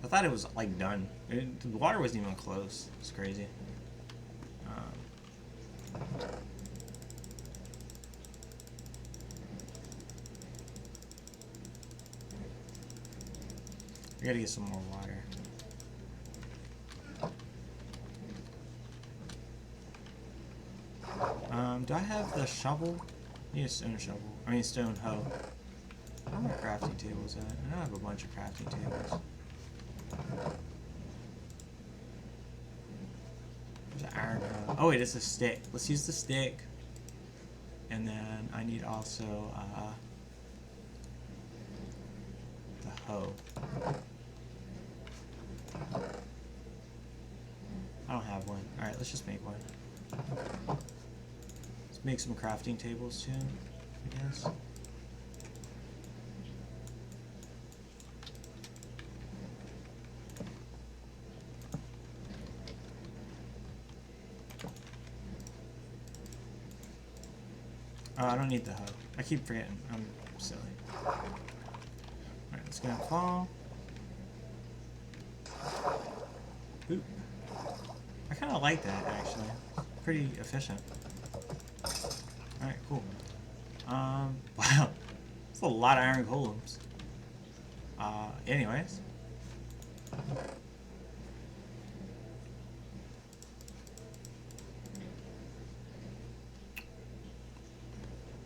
I thought it was, like, done. The water wasn't even close. It's crazy. I gotta get some more water. Do I have the shovel? I need a stone shovel. I mean stone hoe. Where are my crafting tables at? I know I have a bunch of crafting tables. There's an iron hoe. Oh wait, it's a stick. Let's use the stick. And then I need also the hoe. I don't have one. Alright, let's just make one. Let's make some crafting tables too, I guess. Oh, I don't need the hoe. I keep forgetting. I'm silly. Alright, let's go fall. Oop. I kind of like that, actually. Pretty efficient. Alright, cool. Wow. That's a lot of iron golems. Anyways.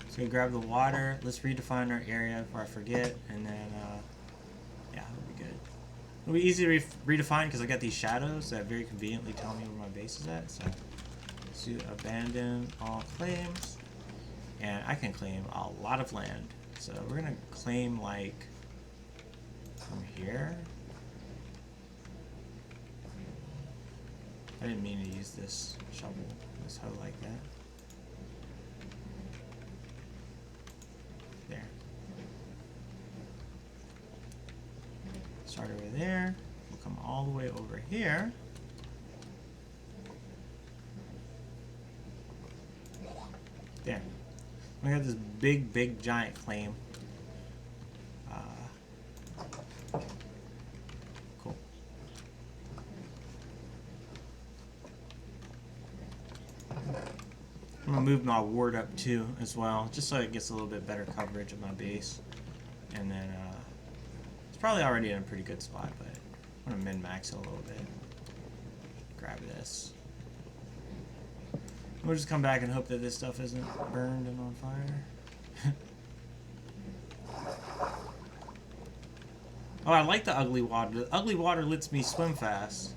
So we grab the water. Let's redefine our area before I forget. And then, yeah, it'll be good. It'll be easy to redefine because I got these shadows that very conveniently tell me where my base is at. So let's do abandon all claims. And I can claim a lot of land. So we're going to claim like from here. I didn't mean to use this shovel, this hoe like that. There. Start over there. We'll come all the way over here. There. We got this big, giant claim. Cool. I'm gonna move my ward up too, as well, just so it gets a little bit better coverage of my base. And then, it's probably already in a pretty good spot, but I'm gonna min-max it a little bit. Grab this. We'll just come back and hope that this stuff isn't burned and on fire. Oh, I like the ugly water. The ugly water lets me swim fast.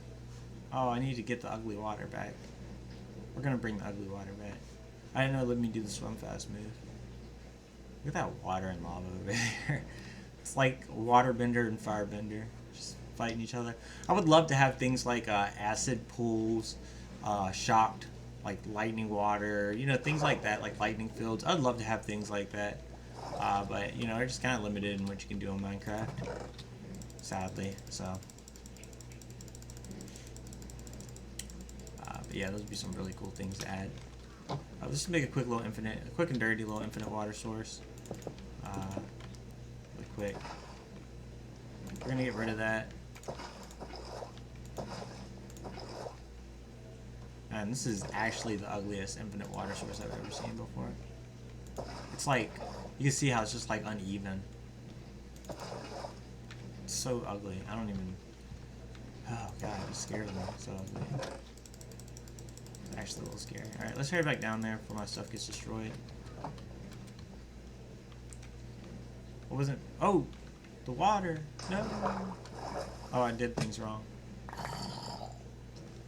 Oh, I need to get the ugly water back. We're gonna bring the ugly water back. I didn't know it let me do the swim fast move. Look at that water and lava over there. It's like waterbender and firebender just fighting each other. I would love to have things like acid pools, shocked, like lightning water, you know, things like that, like lightning fields. I'd love to have things like that. But, you know, they're just kind of limited in what you can do in Minecraft. Sadly, so. But yeah, those would be some really cool things to add. Let's just make a quick and dirty little infinite water source. Really quick. We're gonna get rid of that. And this is actually the ugliest infinite water source I've ever seen before. It's like, you can see how it's just like uneven. It's so ugly. I don't even, oh god, it scares me. It's so ugly. It's actually a little scary. Alright, let's hurry back down there before my stuff gets destroyed. What was it? Oh! The water! No! Oh, I did things wrong.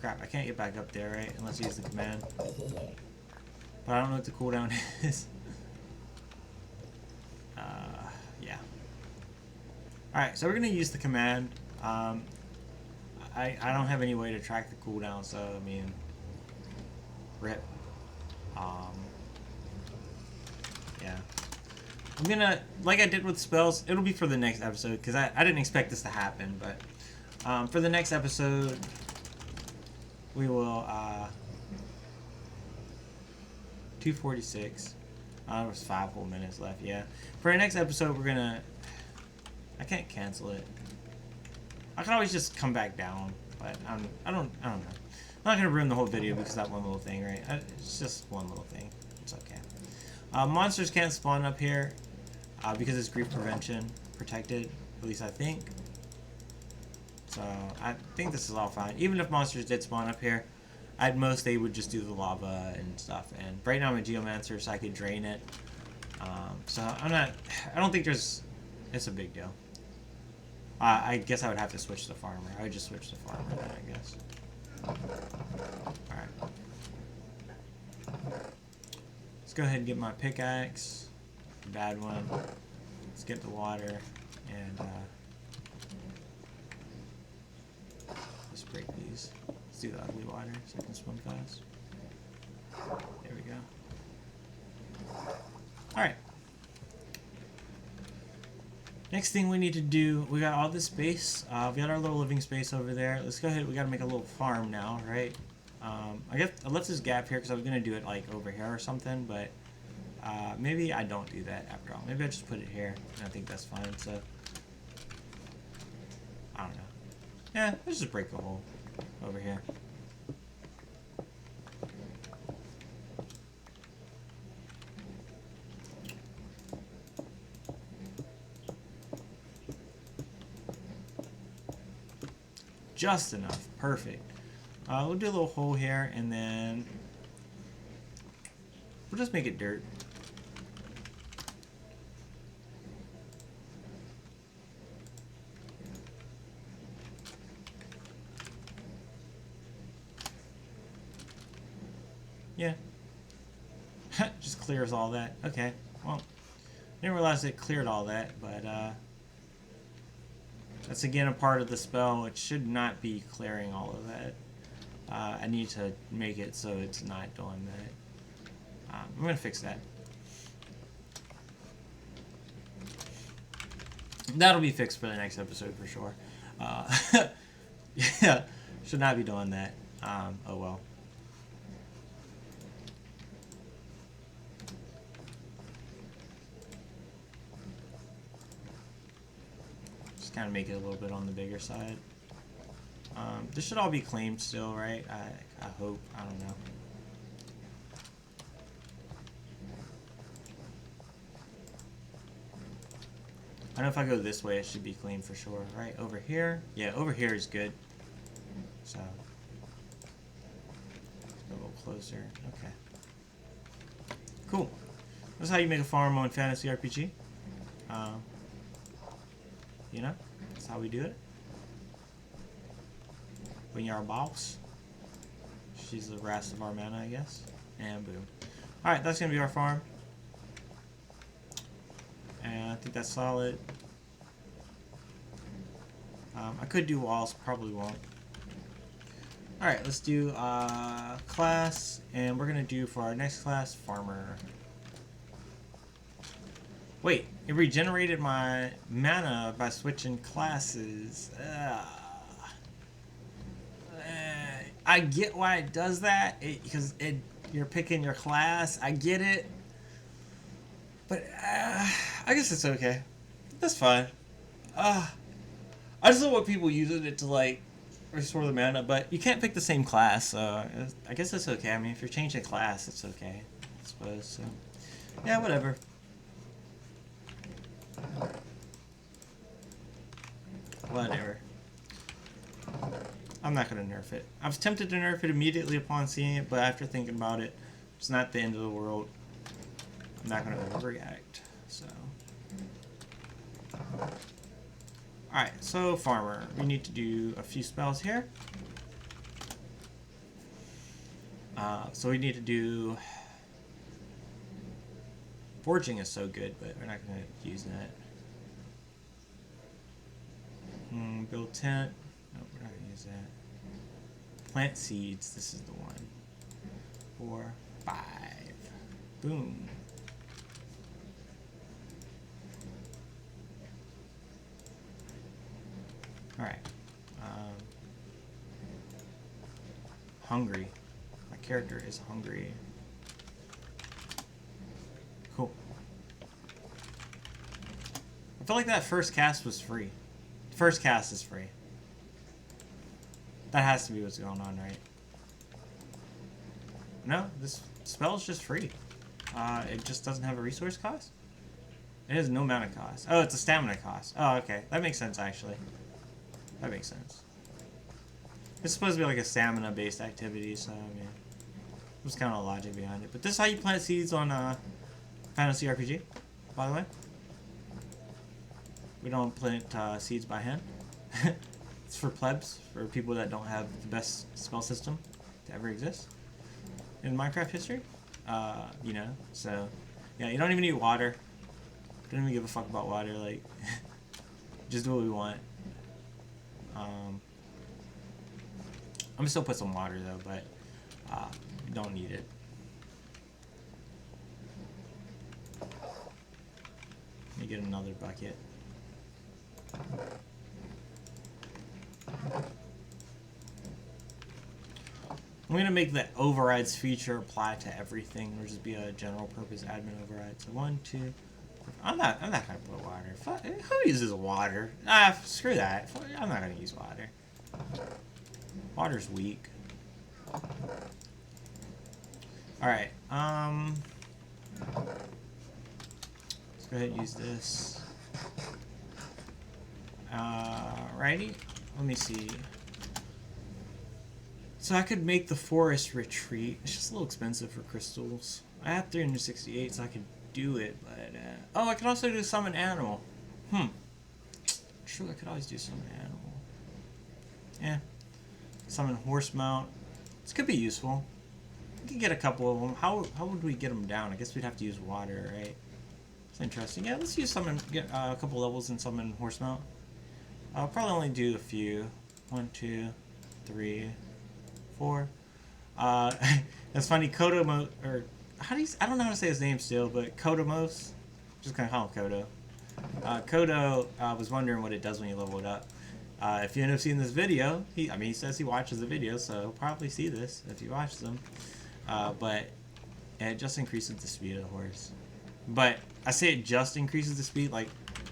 Crap, I can't get back up there, right? Unless I use the command. But I don't know what the cooldown is. Yeah. Alright, so we're going to use the command. I don't have any way to track the cooldown, so, I mean, rip. Yeah. I'm gonna, like I did with spells, it'll be for the next episode, because I didn't expect this to happen, but for the next episode, we will, 2:46. There's 5 whole minutes left, yeah. For our next episode, we're gonna, I can't cancel it. I can always just come back down, but I don't know. I'm not gonna ruin the whole video because of that one little thing, right? It's just one little thing. It's okay. Monsters can't spawn up here because it's grief prevention protected, at least I think. So I think this is all fine. Even if monsters did spawn up here, at most they would just do the lava and stuff. And right now I'm a geomancer, so I could drain it. So I don't think it's a big deal. I guess I would have to switch to farmer. I would just switch to farmer then, I guess. Alright. Let's go ahead and get my pickaxe. Bad one. Let's get the water. And, let's break these. Let's do the ugly water so I can swim fast. There we go. Alright. Next thing we need to do, we got all this space. We got our little living space over there. Let's go ahead. We got to make a little farm now, right? I guess I left this gap here because I was gonna do it like over here or something, but maybe I don't do that after all. Maybe I just put it here, and I think that's fine. So I don't know. Yeah, let's just break a hole over here. Just enough. Perfect. We'll do a little hole here, and then we'll just make it dirt. Yeah. Just clears all that. Okay. Well, didn't realize it cleared all that, but that's again a part of the spell. It should not be clearing all of that. I need to make it so it's not doing that. I'm going to fix that. That'll be fixed for the next episode for sure. Yeah, should not be doing that. Oh well. Just kind of make it a little bit on the bigger side. This should all be claimed still, right? I hope. I don't know. I know if I go this way, it should be clean for sure. Right over here? Yeah, over here is good. So, let's go a little closer. Okay. Cool. This is how you make a farm on FantasyRpg. You know, that's how we do it. When you're a boss. She's the rest of our mana, I guess. And boom. Alright, that's going to be our farm. And I think that's solid. I could do walls, probably won't. Alright, let's do class. And we're going to do for our next class, farmer. Wait, it regenerated my mana by switching classes. I get why it does that, because you're picking your class. I get it, but I guess it's okay. That's fine. I just don't want people using it to like restore the mana, but you can't pick the same class. So I guess it's okay. I mean, if you're changing class, it's okay, I suppose. So yeah, whatever. Whatever. I'm not going to nerf it. I was tempted to nerf it immediately upon seeing it, but after thinking about it, it's not the end of the world. I'm not going to overreact. So, alright, so farmer. We need to do a few spells here. So we need to do... Forging is so good, but we're not going to use that. Build tent. No, we're not going to use that. Plant seeds. This is the one. 4, 5. Boom. Alright. Hungry. My character is hungry. Cool. I feel like that first cast was free. First cast is free. That has to be what's going on, right? No, this spell is just free. It just doesn't have a resource cost? It has no mana cost. Oh, it's a stamina cost. Oh, okay. That makes sense, actually. That makes sense. It's supposed to be like a stamina-based activity, so, I mean... There's kind of a logic behind it. But this is how you plant seeds on, FantasyRpg, by the way. We don't plant seeds by hand. It's for plebs, for people that don't have the best spell system to ever exist in Minecraft history. You know, so yeah, you don't even need water. Don't even give a fuck about water. Like, just do what we want. I'm gonna still put some water though, but you don't need it. Let me get another bucket. I'm gonna make the overrides feature apply to everything, or just be a general purpose admin override. So 1, 2. I'm not gonna put water. Fuck, who uses water? Screw that. I'm not gonna use water. Water's weak. All right. Let's go ahead and use this. Righty. Let me see. So I could make the forest retreat. It's just a little expensive for crystals. I have 368, so I could do it, but... oh, I could also do summon animal. True, I could always do summon animal. Yeah. Summon horse mount. This could be useful. We could get a couple of them. How would we get them down? I guess we'd have to use water, right? It's interesting. Yeah, let's use summon. Get a couple levels in summon horse mount. I'll probably only do a few. 1, 2, 3, 4. That's funny. Kodomo, or how do you? I don't know how to say his name still, but Kodomos. Just gonna call him Kodo. Kodo was wondering what it does when you level it up. If you end up seeing this video, he says he watches the video, so he'll probably see this if he watches them. But it just increases the speed of the horse. But I say it just increases the speed, like,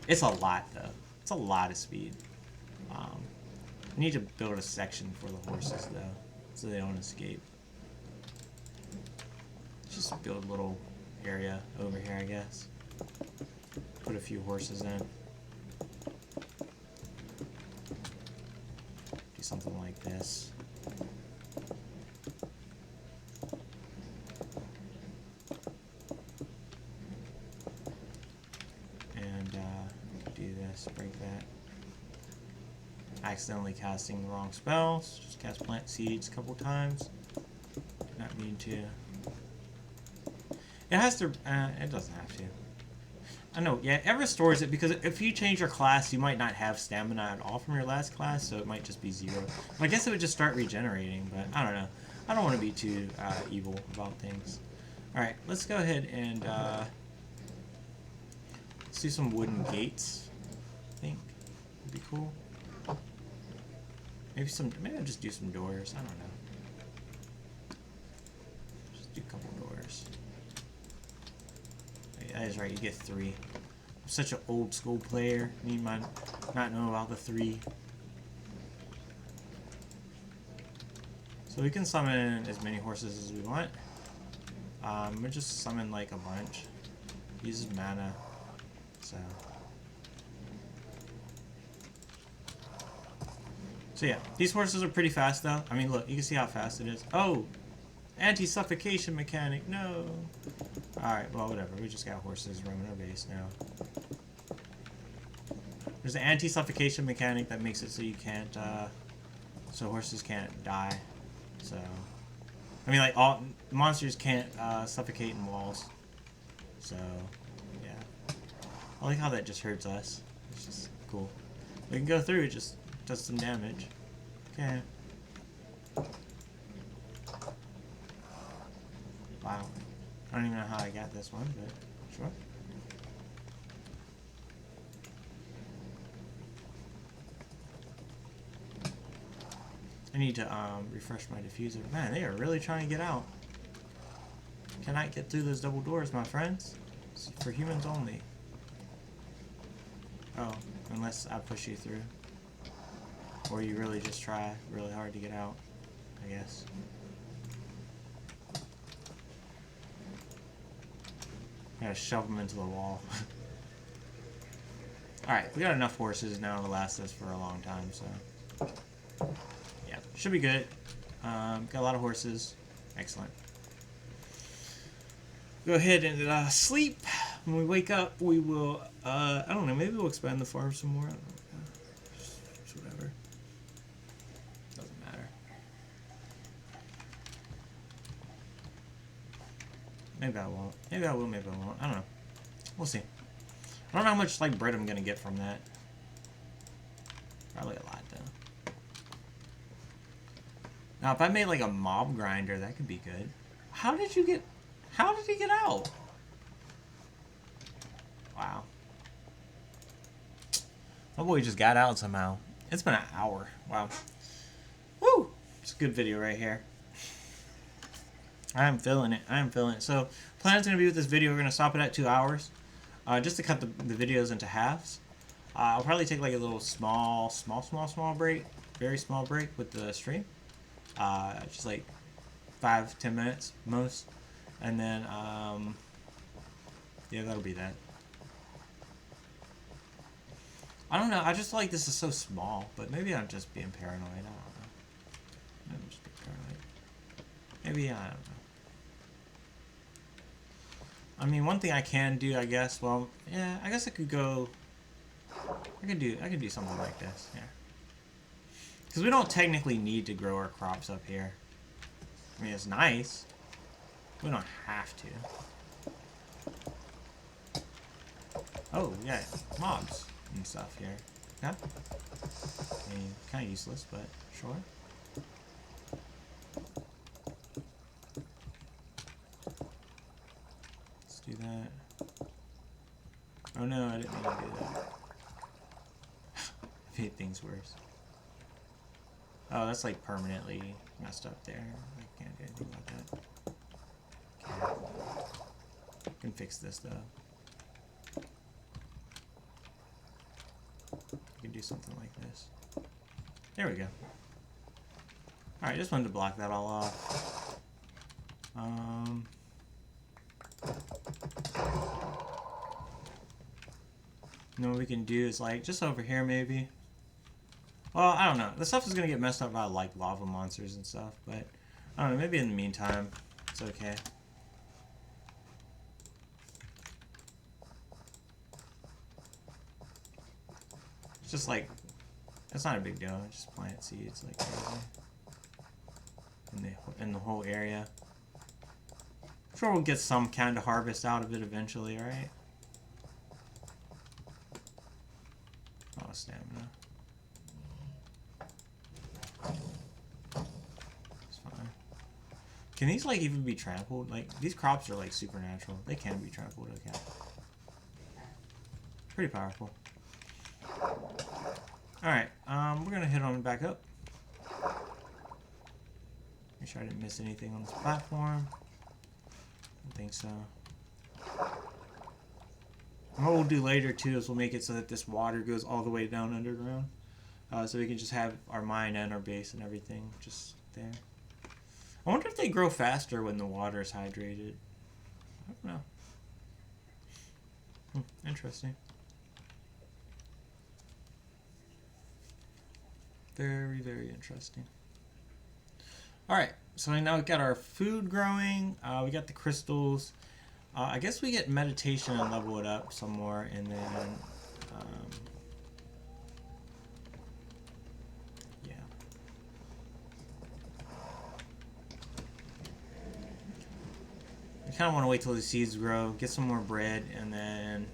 it's a lot, though. It's a lot of speed. We need to build a section for the horses, though, so they don't escape. Just build a little area over here, I guess. Put a few horses in. Do something like this. And do this, break that. Accidentally casting the wrong spells. Just cast plant seeds a couple times. Did not mean to. It has to. It doesn't have to. I know. Yeah, it restores it because if you change your class, you might not have stamina at all from your last class, so it might just be 0. I guess it would just start regenerating, but I don't know. I don't want to be too evil about things. All right, let's go ahead and let's do some wooden gates. I think would be cool. Maybe I'll just do some doors. I don't know. Just do a couple doors. That is right. You get 3. I'm such an old school player. Me might not know about the 3. So we can summon as many horses as we want. We'll just summon like a bunch. Uses mana, So yeah, these horses are pretty fast though. I mean, look, you can see how fast it is. Oh, anti-suffocation mechanic. No. All right, well, whatever. We just got horses roaming our base now. There's an anti-suffocation mechanic that makes it so you can't, so horses can't die. So I mean, like, all monsters can't suffocate in walls. So, yeah. I like how that just hurts us. It's just cool. We can go through, it just does some damage. Okay. Wow. I don't even know how I got this one, but sure. I need to refresh my diffuser. Man, they are really trying to get out. Cannot get through those double doors, my friends. It's for humans only. Oh, unless I push you through. Or you really just try really hard to get out, I guess. Gotta shove them into the wall. Alright, we got enough horses now to last us for a long time, so... yeah, should be good. Got a lot of horses. Excellent. Go ahead and sleep. When we wake up, we will, I don't know, maybe we'll expand the farm some more. I don't know. Just whatever. Doesn't matter. Maybe I won't. Maybe I will, maybe I won't. I don't know. We'll see. I don't know how much, like, bread I'm gonna get from that. Probably a lot, though. Now, if I made, like, a mob grinder, that could be good. How did he get out? Wow. My boy just got out somehow. It's been an hour. Wow. Woo! It's a good video right here. I am feeling it. I am feeling it. So, plan's going to be with this video, we're going to stop it at 2 hours. Just to cut the videos into halves. I'll probably take like a little small break. Very small break with the stream. Just like 5-10 minutes most. And then, yeah, that'll be that. I don't know. I just feel like this is so small, but maybe I'm just being paranoid. I don't know. Maybe I'm just being paranoid. Maybe, I don't know. I mean, one thing I can do, I guess, well, yeah, I guess I could go, I could do something like this, yeah. Because we don't technically need to grow our crops up here. I mean, it's nice. We don't have to. Oh, yeah, mobs and stuff here. Yeah? I mean, kind of useless, but sure. Let's do that. Oh no, I didn't mean to do that. Made things worse. Oh, that's like permanently messed up there. I can't do anything about that. Okay. Can fix this though. I can do something like this. There we go. Alright, just wanted to block that all off. You know what we can do is like, just over here maybe. Well, I don't know. The stuff is going to get messed up by like lava monsters and stuff, but I don't know, maybe in the meantime, it's okay. It's just like, it's not a big deal. Just plant seeds like crazy in the whole area. I'm sure we'll get some kind of harvest out of it eventually, right? Oh, stamina. It's fine. Can these like even be trampled? Like these crops are like supernatural. They can be trampled. Okay. Pretty powerful. Alright, we're gonna head on back up. Make sure I didn't miss anything on this platform. I don't think so. And what we'll do later too is we'll make it so that this water goes all the way down underground. So we can just have our mine and our base and everything just there. I wonder if they grow faster when the water is hydrated. I don't know. Interesting. Very, very interesting. Alright, so now we've got our food growing. We got the crystals. I guess we get meditation and level it up some more, and then yeah. kind of want to wait till the seeds grow, get some more bread, and then.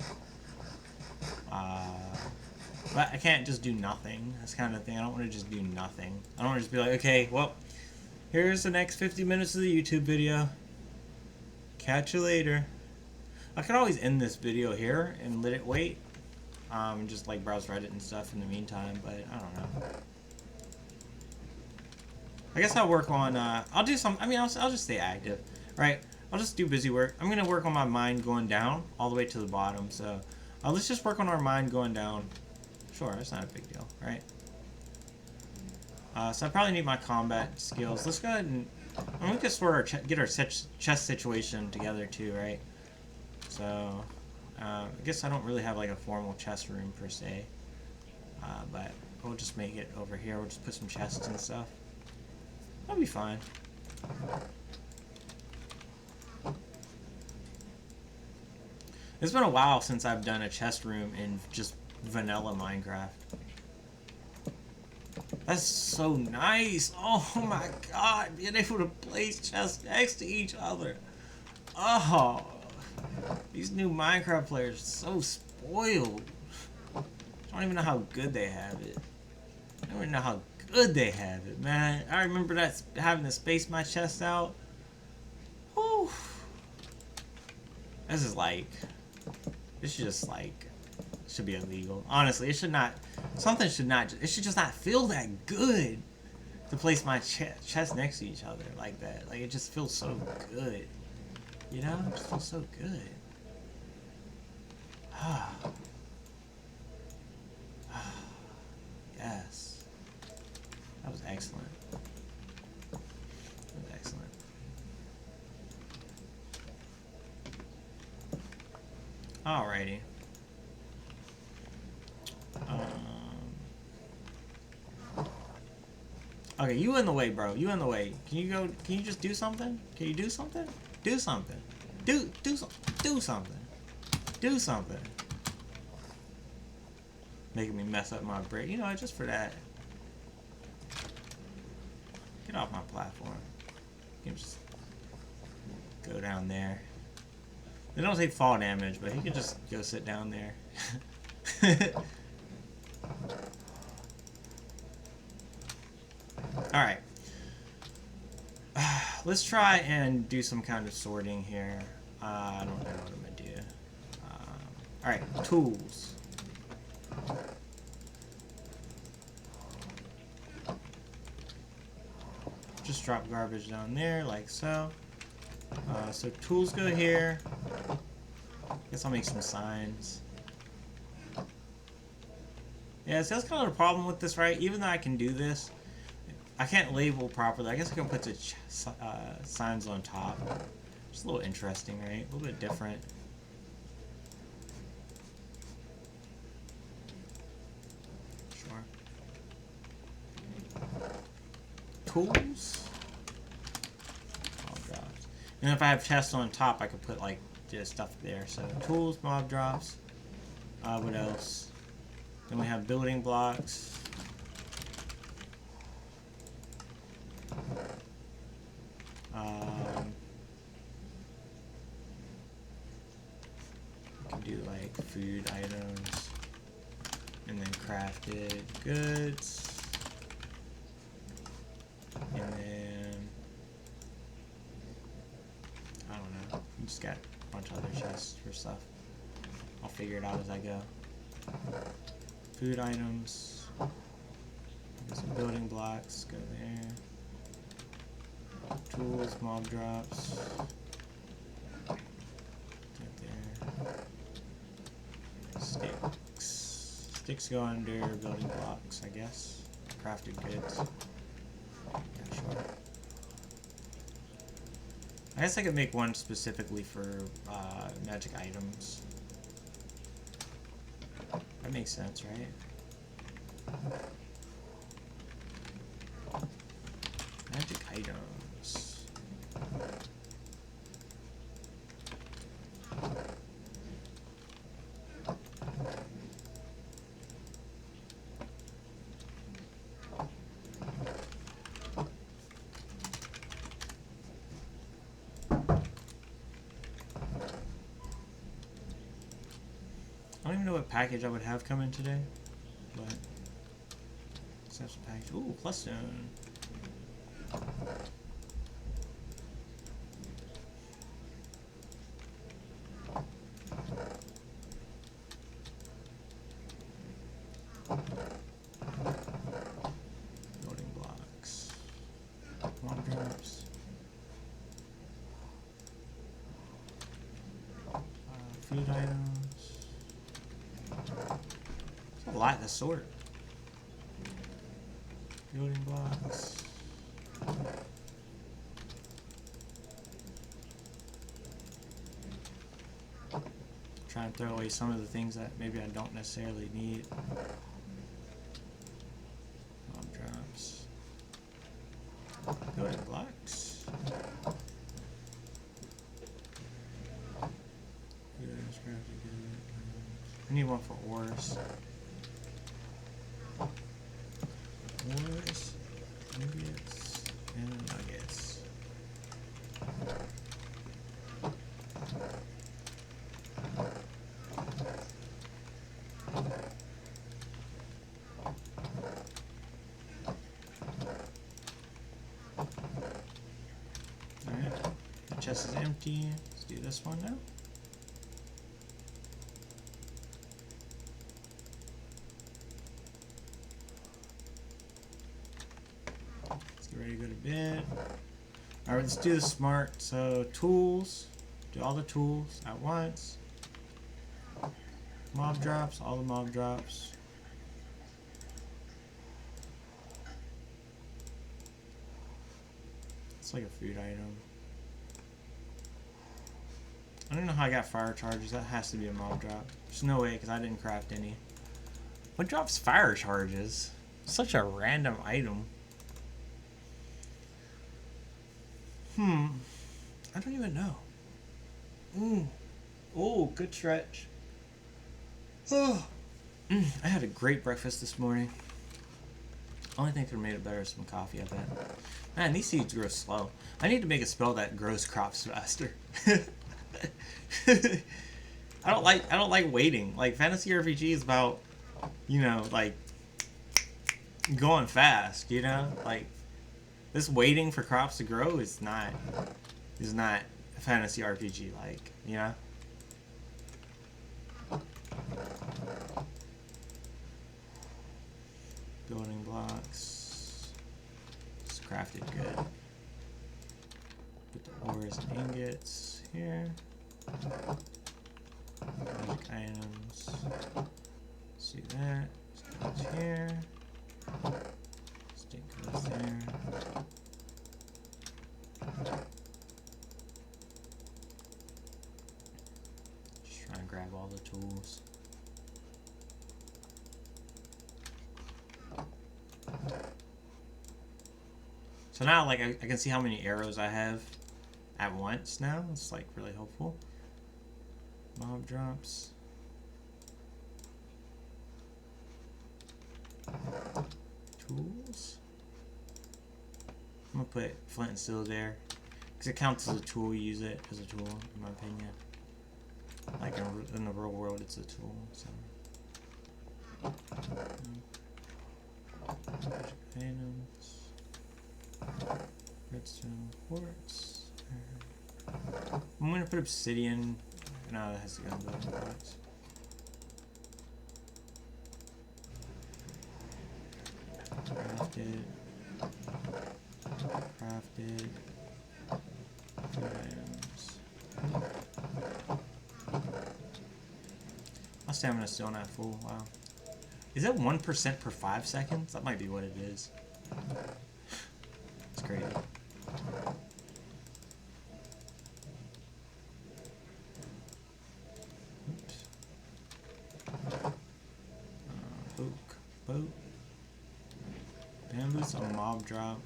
But I can't just do nothing. That's kind of thing. I don't want to just do nothing. I don't want to just be like, okay, well, here's the next 50 minutes of the YouTube video. Catch you later. I could always end this video here and let it wait. Just like browse Reddit and stuff in the meantime, but I don't know. I guess I'll work on, I'll do some, I mean, I'll just stay active, right? I'll just do busy work. I'm going to work on my mind going down all the way to the bottom, so let's just work on our mind going down. Sure, that's not a big deal, right? So I probably need my combat skills. Let's go ahead and we can sort our get our chest situation together too, right? So I guess I don't really have like a formal chest room per se, but we'll just make it over here. We'll just put some chests and stuff. That'll be fine. It's been a while since I've done a chest room in just vanilla Minecraft. That's so nice. Oh my god, being able to place chests next to each other. Oh, these new Minecraft players are so spoiled. I don't even know how good they have it. I don't even know how good they have it, man. I remember that having to space my chest out. Whew. This is like, this is just like, should be illegal. Honestly, it should not. Something should not. It should just not feel that good to place my chest next to each other like that. Like it just feels so good. You know, it just feels so good. Yes, that was excellent. That was excellent. Alrighty. Okay, you in the way, bro. You in the way. Can you go? Can you just do something? Can you do something? Do something. Do something. Do something. Making me mess up my break. You know what? Just for that. Get off my platform. You can just go down there. They don't take fall damage, but he can just go sit down there. Alright. Let's try and do some kind of sorting here. I don't know what I'm going to do. Alright, tools. Just drop garbage down there, like so. So tools go here. Guess I'll make some signs. Yeah, so that's kind of the problem with this, right? Even though I can do this, I can't label properly. I guess I can put the signs on top. Just a little interesting, right? A little bit different. Sure. Tools. Mob drops. And if I have chests on top, I could put like just stuff there. So tools, mob drops. What else? Then we have building blocks. We can do like food items and then crafted goods, and then I don't know. We just got a bunch of other chests for stuff. I'll figure it out as I go. Food items. Some building blocks. Go there. Tools, mob drops. Right there. Sticks. Sticks go under building blocks, I guess. Crafted goods. Yeah, sure. I guess I could make one specifically for magic items. That makes sense, right? Magic items. I don't even know what package I would have coming today, but except package. Ooh, plus stone. Building blocks. Mob drops. Food items. There's a lot to sort. Building blocks. Try and throw away some of the things that maybe I don't necessarily need. Mob drops. Building blocks. I need one for ores. Ores, nuggets, and nuggets. Alright, the chest is empty. Let's do this one now. Ready to go to bed. Alright, let's do this smart. So, tools. Do all the tools at once. Mob drops, all the mob drops. It's like a food item. I don't know how I got fire charges. That has to be a mob drop. There's no way, because I didn't craft any. What drops fire charges? Such a random item. I don't even know. Oh, good stretch. Oh. I had a great breakfast this morning. Only thing that could have made it better is some coffee, I bet. Man, these seeds grow slow. I need to make a spell that grows crops faster. I don't like waiting. Like, FantasyRpg is about, you know, like, going fast, you know? Like, this waiting for crops to grow is not FantasyRpg like, you know? Building blocks. It's crafted good. Put the ores and ingots here. Magic items. Let's do that. Stick here. Stick goes there. Just try and grab all the tools. So now, like, I can see how many arrows I have at once now. It's, like, really helpful. Mob drops. Tools. I'm gonna put flint and steel there. Because it counts as a tool, you use it as a tool, in my opinion. Like, in the real world, it's a tool, so. Items. Redstone quartz. I'm gonna put obsidian. No, that has to go in building blocks. Crafted. Food items. My stamina's still not full. Wow. Is that 1% per 5 seconds? That might be what it is. It's crazy. Oops. Boat. Bamboo's a mob drop.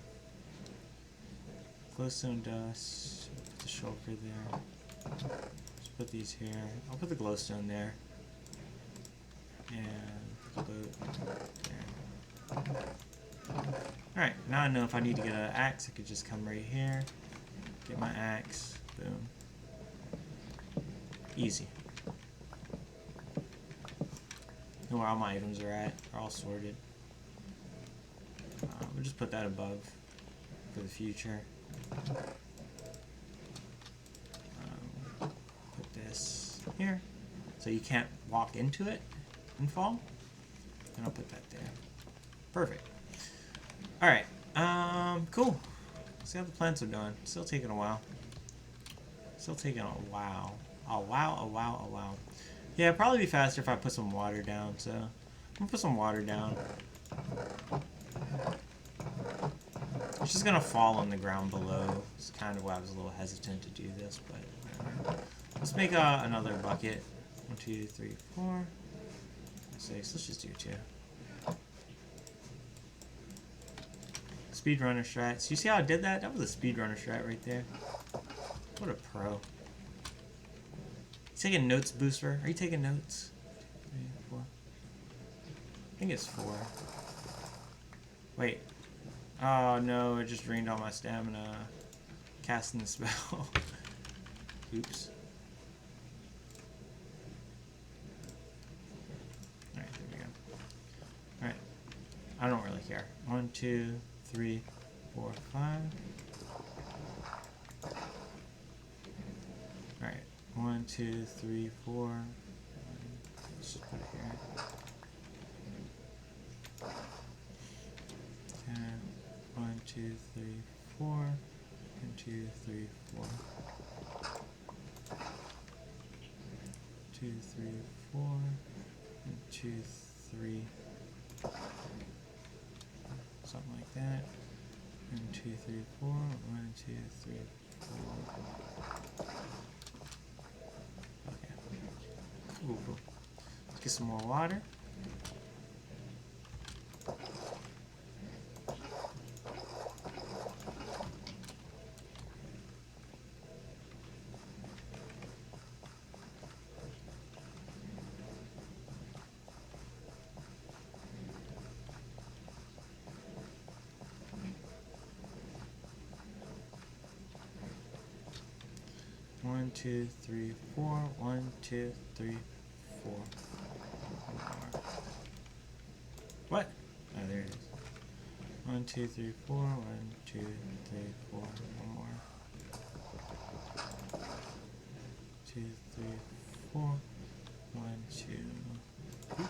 Glowstone dust. Put the shulker there. Just put these here. I'll put the glowstone there. And put the boat there. Alright, now I know if I need to get an axe, I could just come right here. Get my axe. Boom. Easy. know where all my items are at. They're all sorted. We'll just put that above for the future. Put this here so you can't walk into it and fall. And I'll put that there. Perfect. Alright, cool. See how the plants are doing. Still taking a while. Still taking a while. A while. Yeah, it'd probably be faster if I put some water down, so I'm gonna put some water down. It's just gonna fall on the ground below. It's kind of why I was a little hesitant to do this, but let's make another bucket. 1, 2, 3, 4, 6. Let's just do 2. Speedrunner strat. So you see how I did that? That was a speedrunner strat right there. What a pro. You taking notes, Booster? Are you taking notes? 3, 4. I think it's 4. Wait. Oh no, it just drained all my stamina. Casting the spell. Oops. Alright, there we go. Alright. I don't really care. 1, 2, 3, 4, 5. Alright. 1, 2, 3, 4. Let's just put it here. Okay. 1, 2, 3, 4. 1, 2, 3, 4. 2, 3, 4. 1, 2, 3. Something like that. 1, 2, 3, 4. 1, 2, 3, 4. Okay. Cool. Let's get some more water. One, 2, 3, 4. 1, 2, 3, 4. What? Oh, there it is. 1, 2, 3, 4. 1, 2, 3, 4. One more. 2, 3, 4. 1, 2. 1,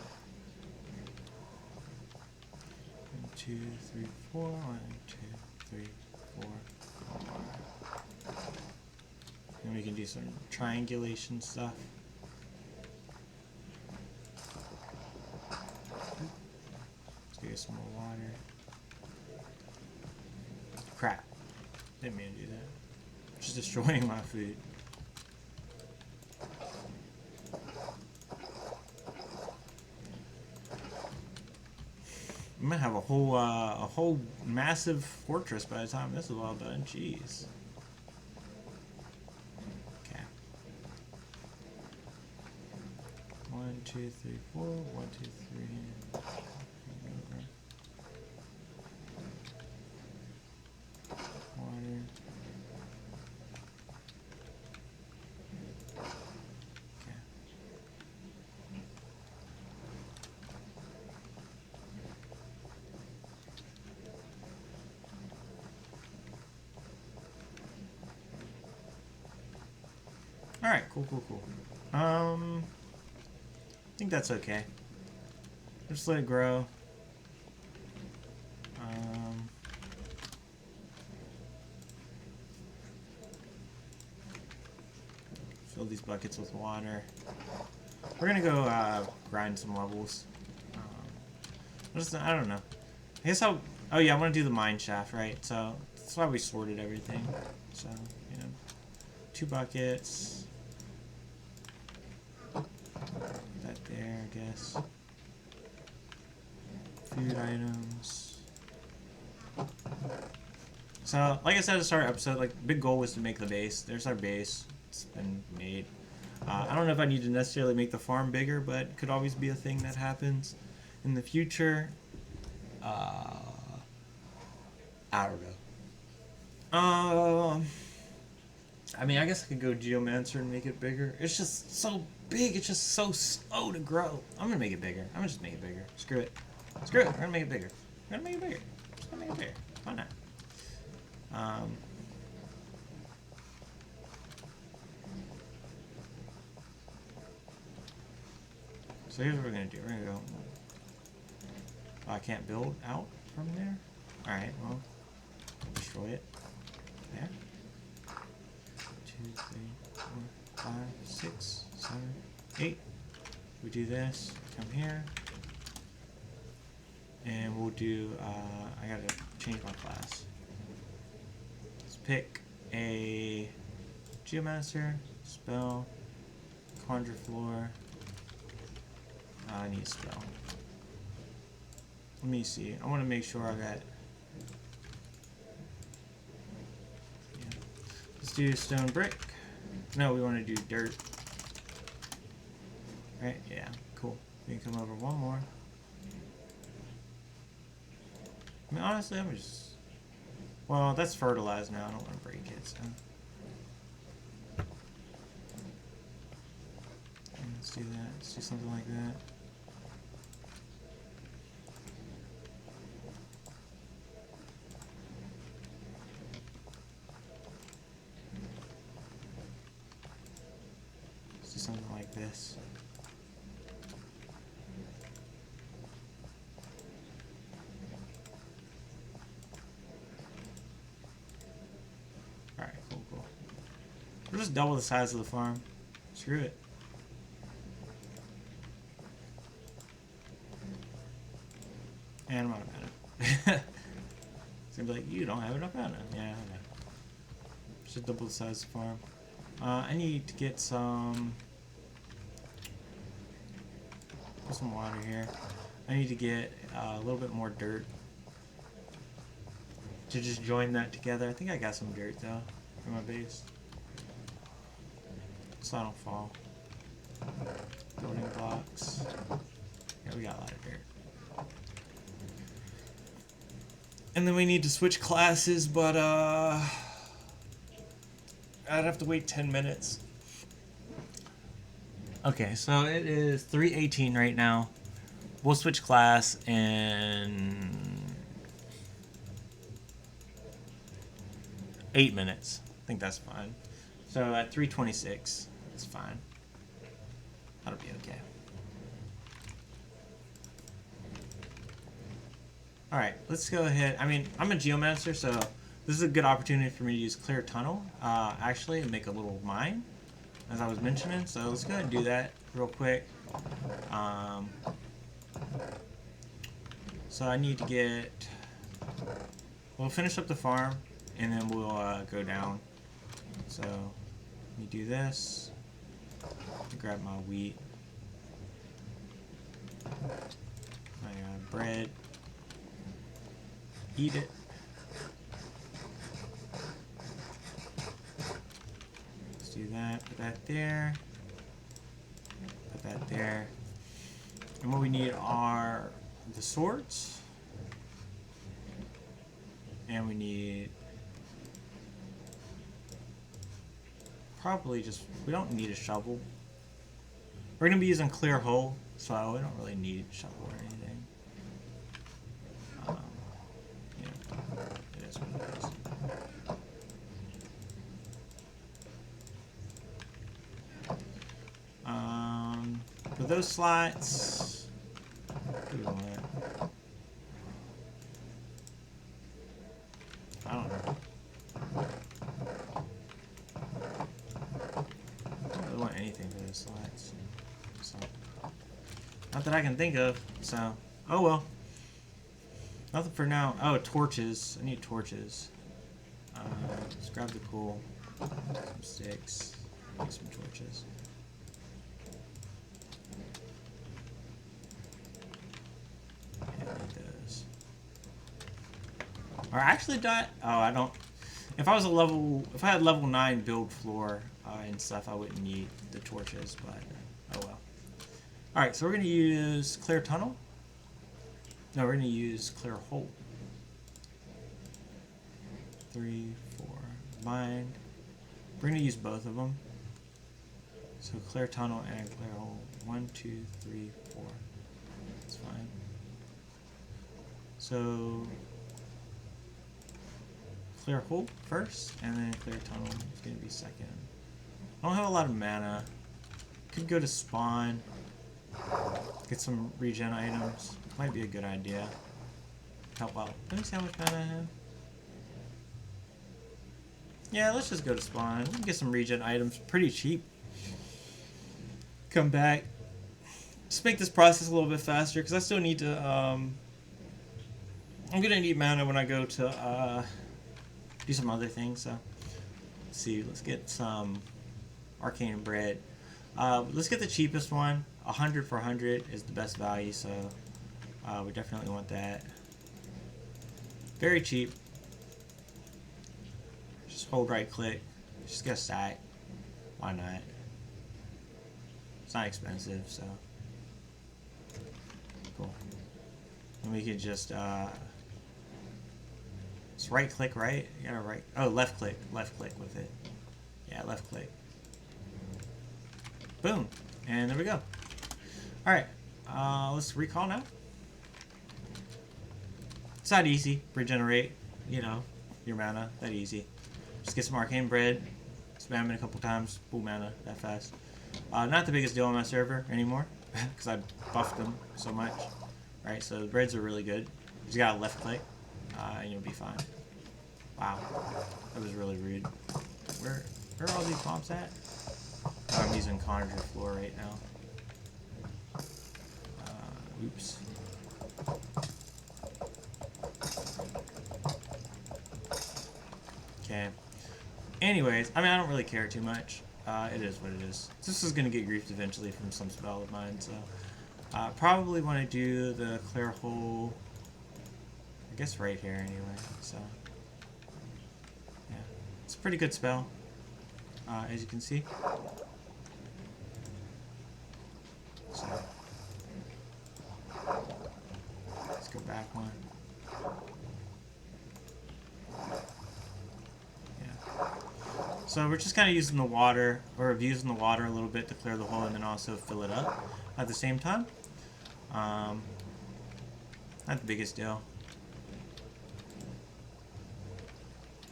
2, 3, 4. 1, 2, 3, 4. One more. And we can do some triangulation stuff. Let's get some more water. Crap. Didn't mean to do that. Just destroying my food. I'm gonna have a whole massive fortress by the time this is all done. Jeez. Okay. 1, 2, 3, 4. 1, 2, 3. Water. Okay. Alright, cool. I think that's okay. Just let it grow. Fill these buckets with water. We're gonna go grind some levels. I don't know. I guess I'll. Oh yeah, I want to do the mine shaft, right? So that's why we sorted everything. So 2 buckets. That there, I guess. Food items. So, like I said at the start of the episode, like, big goal was to make the base. There's our base. It's been made. I don't know if I need to necessarily make the farm bigger, but it could always be a thing that happens in the future. I don't know. I mean, I guess I could go Geomancer and make it bigger. It's just so big. It's just so slow to grow. I'm gonna make it bigger. I'm gonna just make it bigger. Screw it. Screw it. We're gonna make it bigger. We're gonna make it bigger. Just gonna make it bigger. Why not? So here's what we're gonna do. We're gonna go. Oh, I can't build out from there. All right. Well, destroy it. There. 2, 3, 4, 5, 6, 7, 8. We do this. Come here. And we'll do. I gotta change my class. Let's pick a Geomancer, spell, Conjure Floor. I need a spell. Let me see. I want to make sure I got. Yeah. Let's do stone brick. No, we want to do dirt. Right? Yeah. Cool. We can come over one more. I mean, honestly, I'm just. Well, that's fertilized now. I don't want to break it. So. Let's do that. Let's do something like that. Let's do something like this. Alright, cool, cool. We'll just double the size of the farm. Screw it. And I'm out of mana. Seems like you don't have enough mana. Yeah, I know. Should double the size of the farm. I need to get some. Put some water here. I need to get a little bit more dirt to just join that together. I think I got some dirt though for my base, so I don't fall. Building blocks. Yeah, we got a lot of dirt. And then we need to switch classes, but I'd have to wait 10 minutes. Okay, so it is 3:18 right now. We'll switch class in 8 minutes. I think that's fine. So at 3:26, it's fine. That'll be okay. Alright, let's go ahead. I mean, I'm a Geomancer, so this is a good opportunity for me to use Clear Tunnel, actually, to make a little mine, as I was mentioning. So let's go ahead and do that real quick. So I need to get... We'll finish up the farm, and then we'll go down. So let me do this. Grab my wheat. My bread. Eat it. Let's do that. Put that there. Put that there. And what we need are the swords. And we need probably just, we don't need a shovel. We're going to be using clear hole, so we don't really need a shovel or anything. It is what it is. For those slots, what do we want? I don't know. I don't really want anything for those slots. So, not that I can think of, so, oh well. Nothing for now. Oh, torches. I need torches. Let's grab the coal. Some sticks. Make some torches. Yeah, I need those. Or actually, oh, I don't. If I was if I had level 9 build floor and stuff, I wouldn't need the torches, but oh well. Alright, so we're going to use Clear Tunnel. No, we're going to use Clear Hole. 3, 4, bind. We're going to use both of them. So clear tunnel and clear hole. 1, 2, 3, 4. That's fine. So clear hole first, and then clear tunnel is going to be second. I don't have a lot of mana. Could go to spawn, get some regen items. Might be a good idea. Help out. Let me see how much mana I have. Yeah, let's just go to spawn. We can get some regen items pretty cheap. Come back. Just make this process a little bit faster, because I still need to, I'm gonna need mana when I go to, do some other things, so. Let's see, let's get some arcane bread. Let's get the cheapest one. 100 for 100 is the best value, so we definitely want that. Very cheap. Just hold right click. Just get a stack. Why not? It's not expensive, so. Cool. And we could just, it's right click, right? You gotta right, oh, left click with it. Yeah, left click. Boom. And there we go. Alright, let's recall now. It's not easy, regenerate, you know, your mana, that easy. Just get some arcane bread, spam it a couple times, boom, mana, that fast. Not the biggest deal on my server anymore, because I buffed them so much. Right, so the breads are really good. You just gotta left click, and you'll be fine. Wow, that was really rude. Where are all these mobs at? Oh, I'm using Conjure Floor right now. Oops. Okay. Anyways, I mean, I don't really care too much. It is what it is. This is going to get griefed eventually from some spell of mine, so... probably want to do the clear hole, I guess right here anyway, so... Yeah. It's a pretty good spell, as you can see. So... Let's go back one. So we're just kind of using the water, or abusing the water a little bit to clear the hole and then also fill it up at the same time. Not the biggest deal.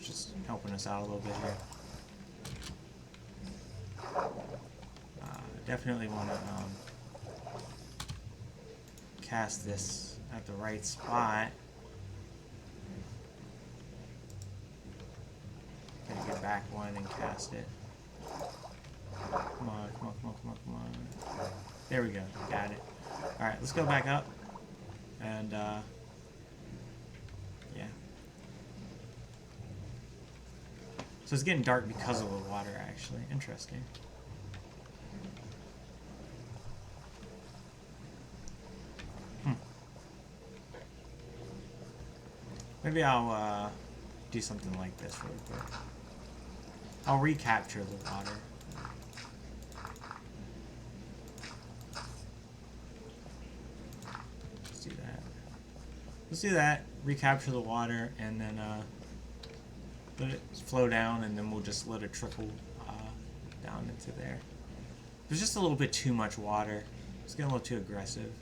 Just helping us out a little bit here. Definitely want to cast this at the right spot. Gotta get back one and cast it. Come on, come on, come on, come on, come on. There we go, got it. Alright, let's go back up. And, yeah. So it's getting dark because of the water, actually. Interesting. Maybe I'll, do something like this really quick. I'll recapture the water. Let's do that. Let's do that. Recapture the water, and then let it flow down, and then we'll just let it trickle down into there. There's just a little bit too much water. It's getting a little too aggressive.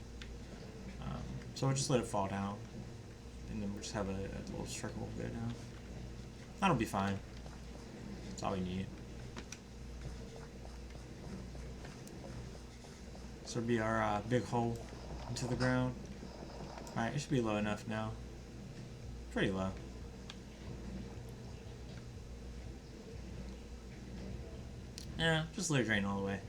So we'll just let it fall down, and then we'll just have a little trickle go down. That'll be fine. That's all we need. So it'll be our big hole into the ground. Alright, it should be low enough now. Pretty low. Yeah, just let it drain all the way.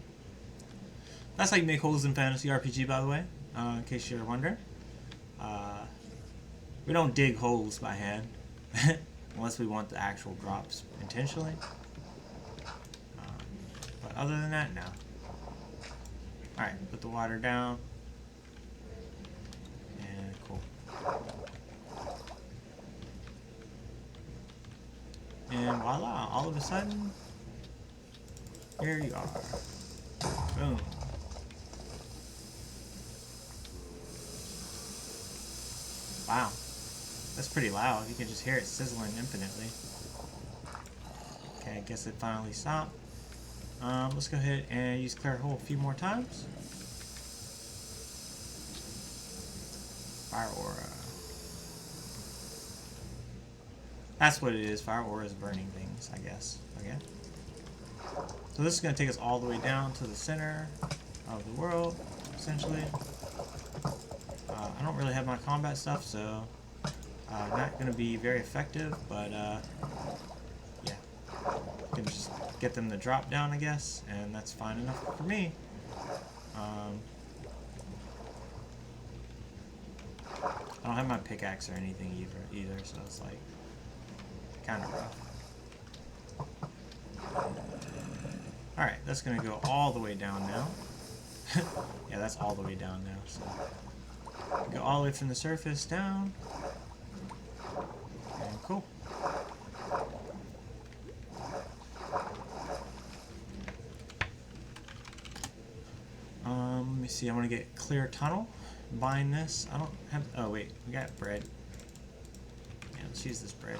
That's how you make holes in Fantasy RPG, by the way, in case you're wondering. We don't dig holes by hand. Unless we want the actual drops intentionally. But other than that, no. Alright, put the water down. And cool. And voila, all of a sudden, here you are. Boom. Wow. That's pretty loud. You can just hear it sizzling infinitely. Okay, I guess it finally stopped. Let's go ahead and use Clear Hole a few more times. Fire Aura. That's what it is. Fire Aura is burning things, I guess. Okay. So this is going to take us all the way down to the center of the world, essentially. I don't really have my combat stuff, so not going to be very effective, but yeah. Can just get them to drop down, I guess, and that's fine enough for me. I don't have my pickaxe or anything either, so it's like kind of rough. Alright, that's going to go all the way down now. Yeah, that's all the way down now. So go all the way from the surface down. And cool. Let me see, I want to get Clear Tunnel. Bind this. I don't have... Oh, wait. We got bread. Yeah, let's use this bread.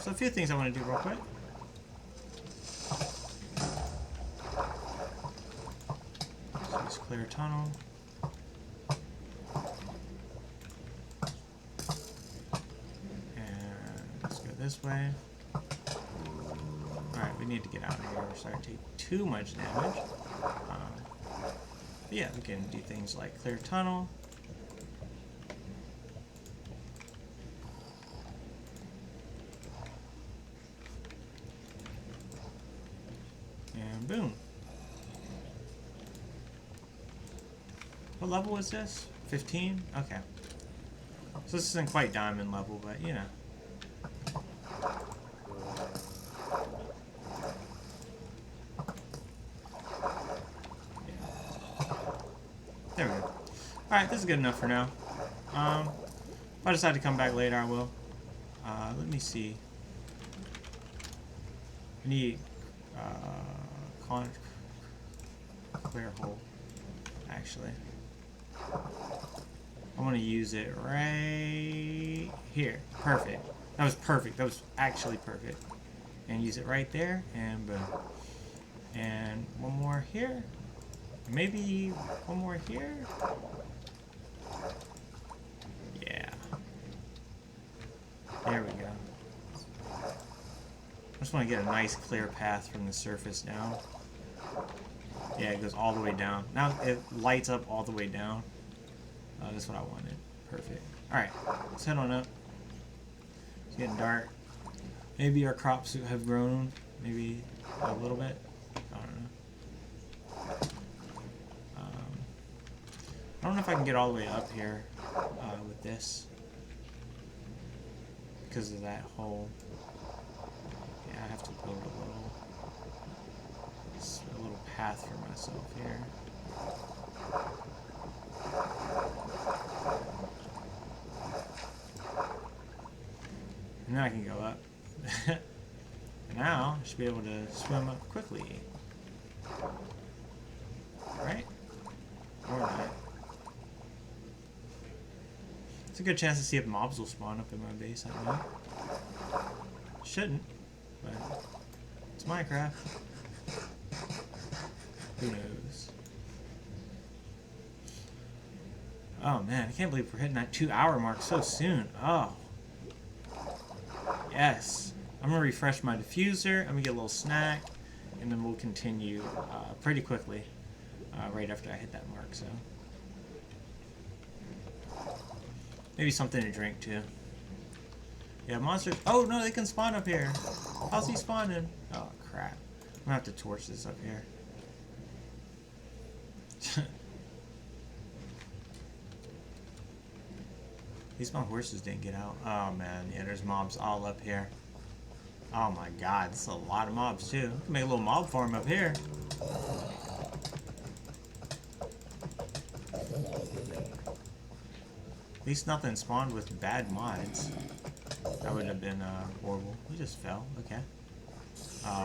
So a few things I want to do real quick. Let's use Clear Tunnel. And let's go this way. Alright, we need to get out of here. We're starting to take too much damage. Yeah, we can do things like Clear Tunnel. And boom. What level is this? 15? Okay. So this isn't quite diamond level, but you know. There we go. Alright, this is good enough for now. If I decide to come back later, I will. Let me see. I need Clear Hole, actually. I want to use it right here. Perfect. That was perfect. That was actually perfect. And use it right there, and boom. And one more here. Maybe one more here. Yeah. There we go. I just want to get a nice clear path from the surface down. Yeah, it goes all the way down. Now it lights up all the way down. That's what I wanted. Perfect. Alright, let's head on up. It's getting dark. Maybe our crops have grown. Maybe a little bit. I don't know. I don't know if I can get all the way up here with this. Because of that hole. Yeah, I have to build a little path for myself here. And now I can go up. Now I should be able to swim up quickly. Right? Or not. It's a good chance to see if mobs will spawn up in my base, I don't know. Shouldn't, but it's Minecraft. Who knows? Oh man, I can't believe we're hitting that 2-hour mark so soon. Oh. Yes. I'm going to refresh my diffuser. I'm going to get a little snack. And then we'll continue pretty quickly. Right after I hit that mark, so. Maybe something to drink too. Yeah, monsters. Oh no, they can spawn up here. How's he spawning? Oh crap. I'm gonna have to torch this up here. At least my horses didn't get out. Oh man, yeah, there's mobs all up here. Oh my god, this is a lot of mobs too. We can make a little mob farm up here. At least nothing spawned with bad mods. That would have been horrible. He just fell. Okay.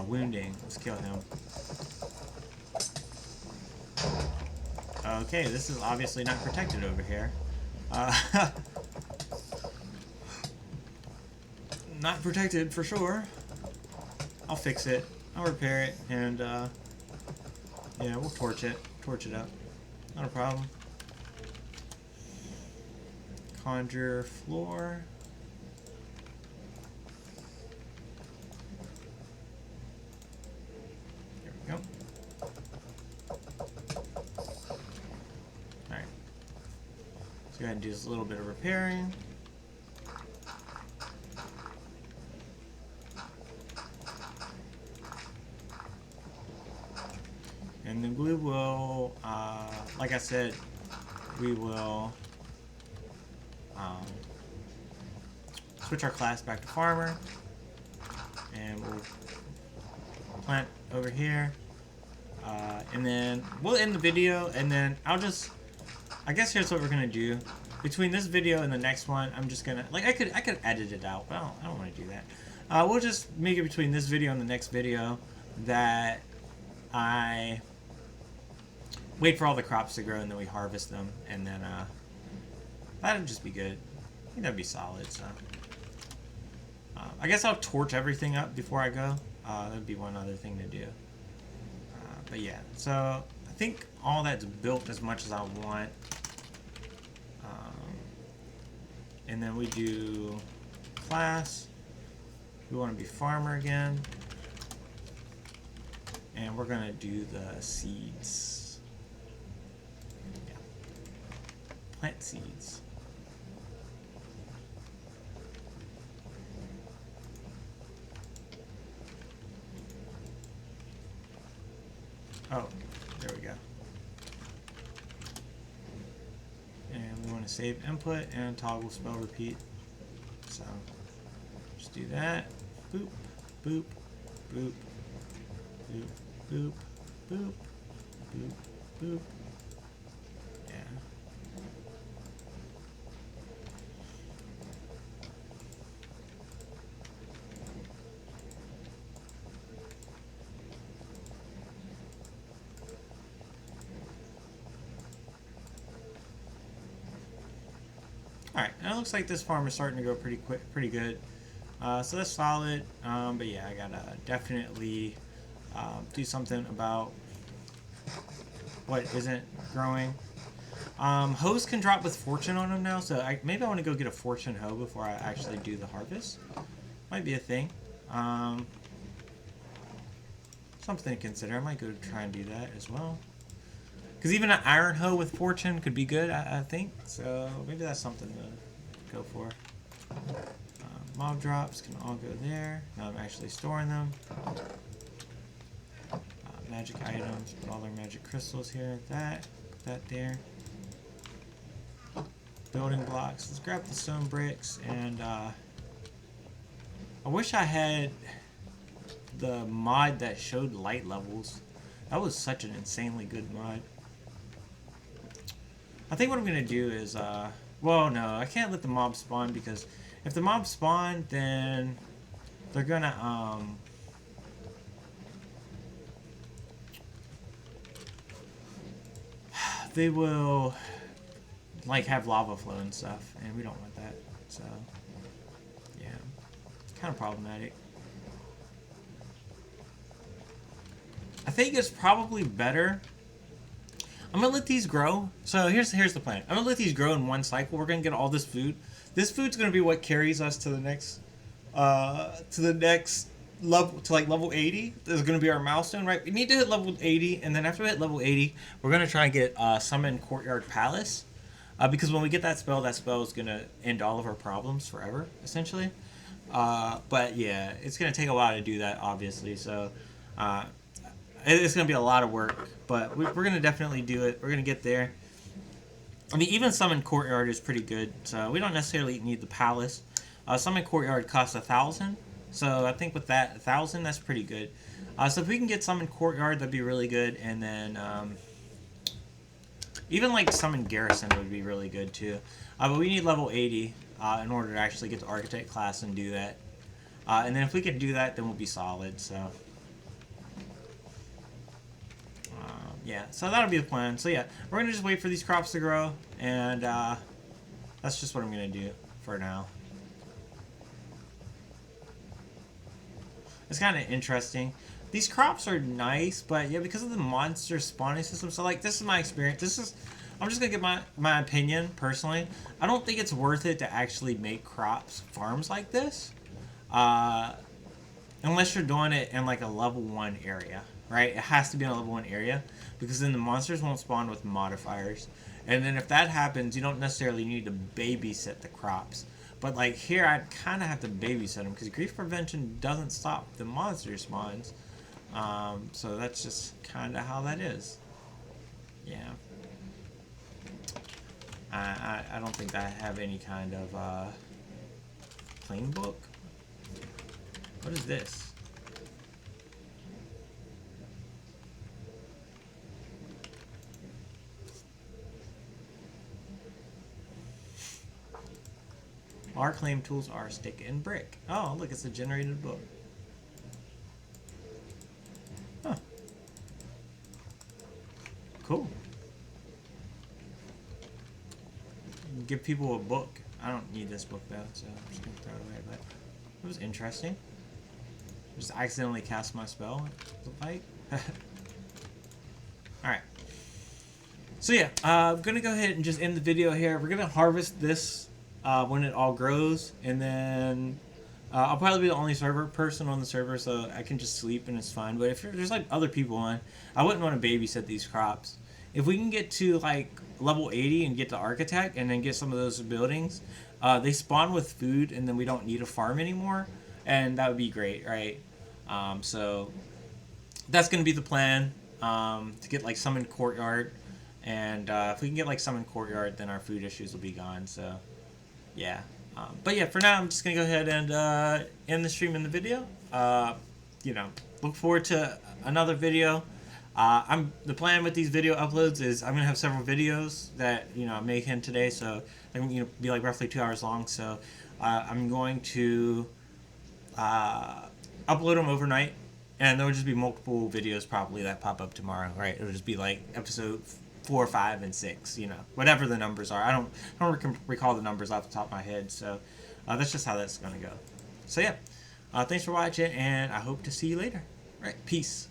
Wounding. Let's kill him. Okay, this is obviously not protected over here. Not protected for sure. I'll fix it. I'll repair it, and yeah, we'll torch it up. Not a problem. Conjure floor. There we go. Alright. So go ahead and do this little bit of repairing. And then we will, like I said, we will switch our class back to farmer, and we'll plant over here, and then we'll end the video, and then I guess here's what we're gonna do. Between this video and the next one, I'm just gonna, like, I could edit it out, but I don't want to do that. We'll just make it between this video and the next video that I wait for all the crops to grow, and then we harvest them, and then that'd just be good. I think that'd be solid. So I guess I'll torch everything up before I go. That'd be one other thing to do. But yeah, so I think all that's built as much as I want. And then we do class. We want to be farmer again. And we're going to do the seeds. Yeah. Plant seeds. Oh, there we go. And we want to save input and toggle spell repeat. So just do that. Boop, boop, boop, boop, boop, boop, boop, boop. Yeah. Alright, and it looks like this farm is starting to go pretty good. So that's solid. But yeah, I gotta definitely do something about what isn't growing. Hoes can drop with fortune on them now, so maybe I want to go get a fortune hoe before I actually do the harvest. Might be a thing. Something to consider. I might go try and do that as well. Because even an iron hoe with fortune could be good, I think. So maybe that's something to go for. Mob drops can all go there. Now I'm actually storing them. Magic items, put all our magic crystals here. Put that there. Building blocks. Let's grab the stone bricks, and I wish I had the mod that showed light levels. That was such an insanely good mod. I think what I'm gonna do is, well, no, I can't let the mob spawn, because if the mob spawn, then they're gonna, they will, like, have lava flow and stuff, and we don't want that, so, yeah, it's kind of problematic. I think it's probably better. I'm gonna let these grow. So here's the plan. I'm gonna let these grow in one cycle. We're gonna get all this food. This food's gonna be what carries us to the next level, to like level 80. This is gonna be our milestone, right? We need to hit level 80, and then after we hit level 80, we're gonna try and get Summon Courtyard Palace, because when we get that spell is gonna end all of our problems forever, essentially. But yeah, it's gonna take a while to do that, obviously. So. It's going to be a lot of work, but we're going to definitely do it. We're going to get there. I mean, even Summon Courtyard is pretty good, so we don't necessarily need the Palace. Summon Courtyard costs 1,000, so I think with that 1,000, that's pretty good. So if we can get Summon Courtyard, that'd be really good, and then even like Summon Garrison would be really good too. But we need level 80 in order to actually get the Architect class and do that. And then if we can do that, then we'll be solid, so... yeah, so that'll be the plan. So yeah, we're going to just wait for these crops to grow, and that's just what I'm going to do for now. It's kind of interesting. these crops are nice, but yeah, because of the monster spawning system. So like, this is my experience. I'm just gonna give my opinion personally. I don't think it's worth it to actually make crops farms like this, uh, unless you're doing it in like a level 1 area, right? It has to be in a level 1 area because then the monsters won't spawn with modifiers. And then if that happens, you don't necessarily need to babysit the crops. But like here, I'd kind of have to babysit them because grief prevention doesn't stop the monster spawns. So that's just kind of how that is. Yeah. I don't think I have any kind of plain book. What is this? Our claim tools are stick and brick. Oh, look, it's a generated book. Huh. Cool. Give people a book. I don't need this book though, so I'm just gonna throw it away. But it was interesting. Just accidentally cast my spell. Like, all right. So yeah, I'm gonna go ahead and just end the video here. We're gonna harvest this when it all grows, and then I'll probably be the only server person on the server, so I can just sleep and it's fine. But if there's like other people on, I wouldn't want to babysit these crops. If we can get to like level 80 and get to Architect and then get some of those buildings, they spawn with food and then we don't need a farm anymore, and that would be great, right? So that's going to be the plan, to get like Summon Courtyard, and if we can get like Summon Courtyard, then our food issues will be gone. So yeah, but yeah, for now I'm just going to go ahead and end the stream and the video. You know, look forward to another video. The plan with these video uploads is I'm gonna have several videos that I'm making today, so they're gonna be like roughly 2 hours long. So I'm going to upload them overnight, and there will just be multiple videos probably that pop up tomorrow. Right? It'll just be like episode 4, 5, and 6. Whatever the numbers are. I don't recall the numbers off the top of my head. So that's just how that's gonna go. So yeah, thanks for watching, and I hope to see you later. All right, peace.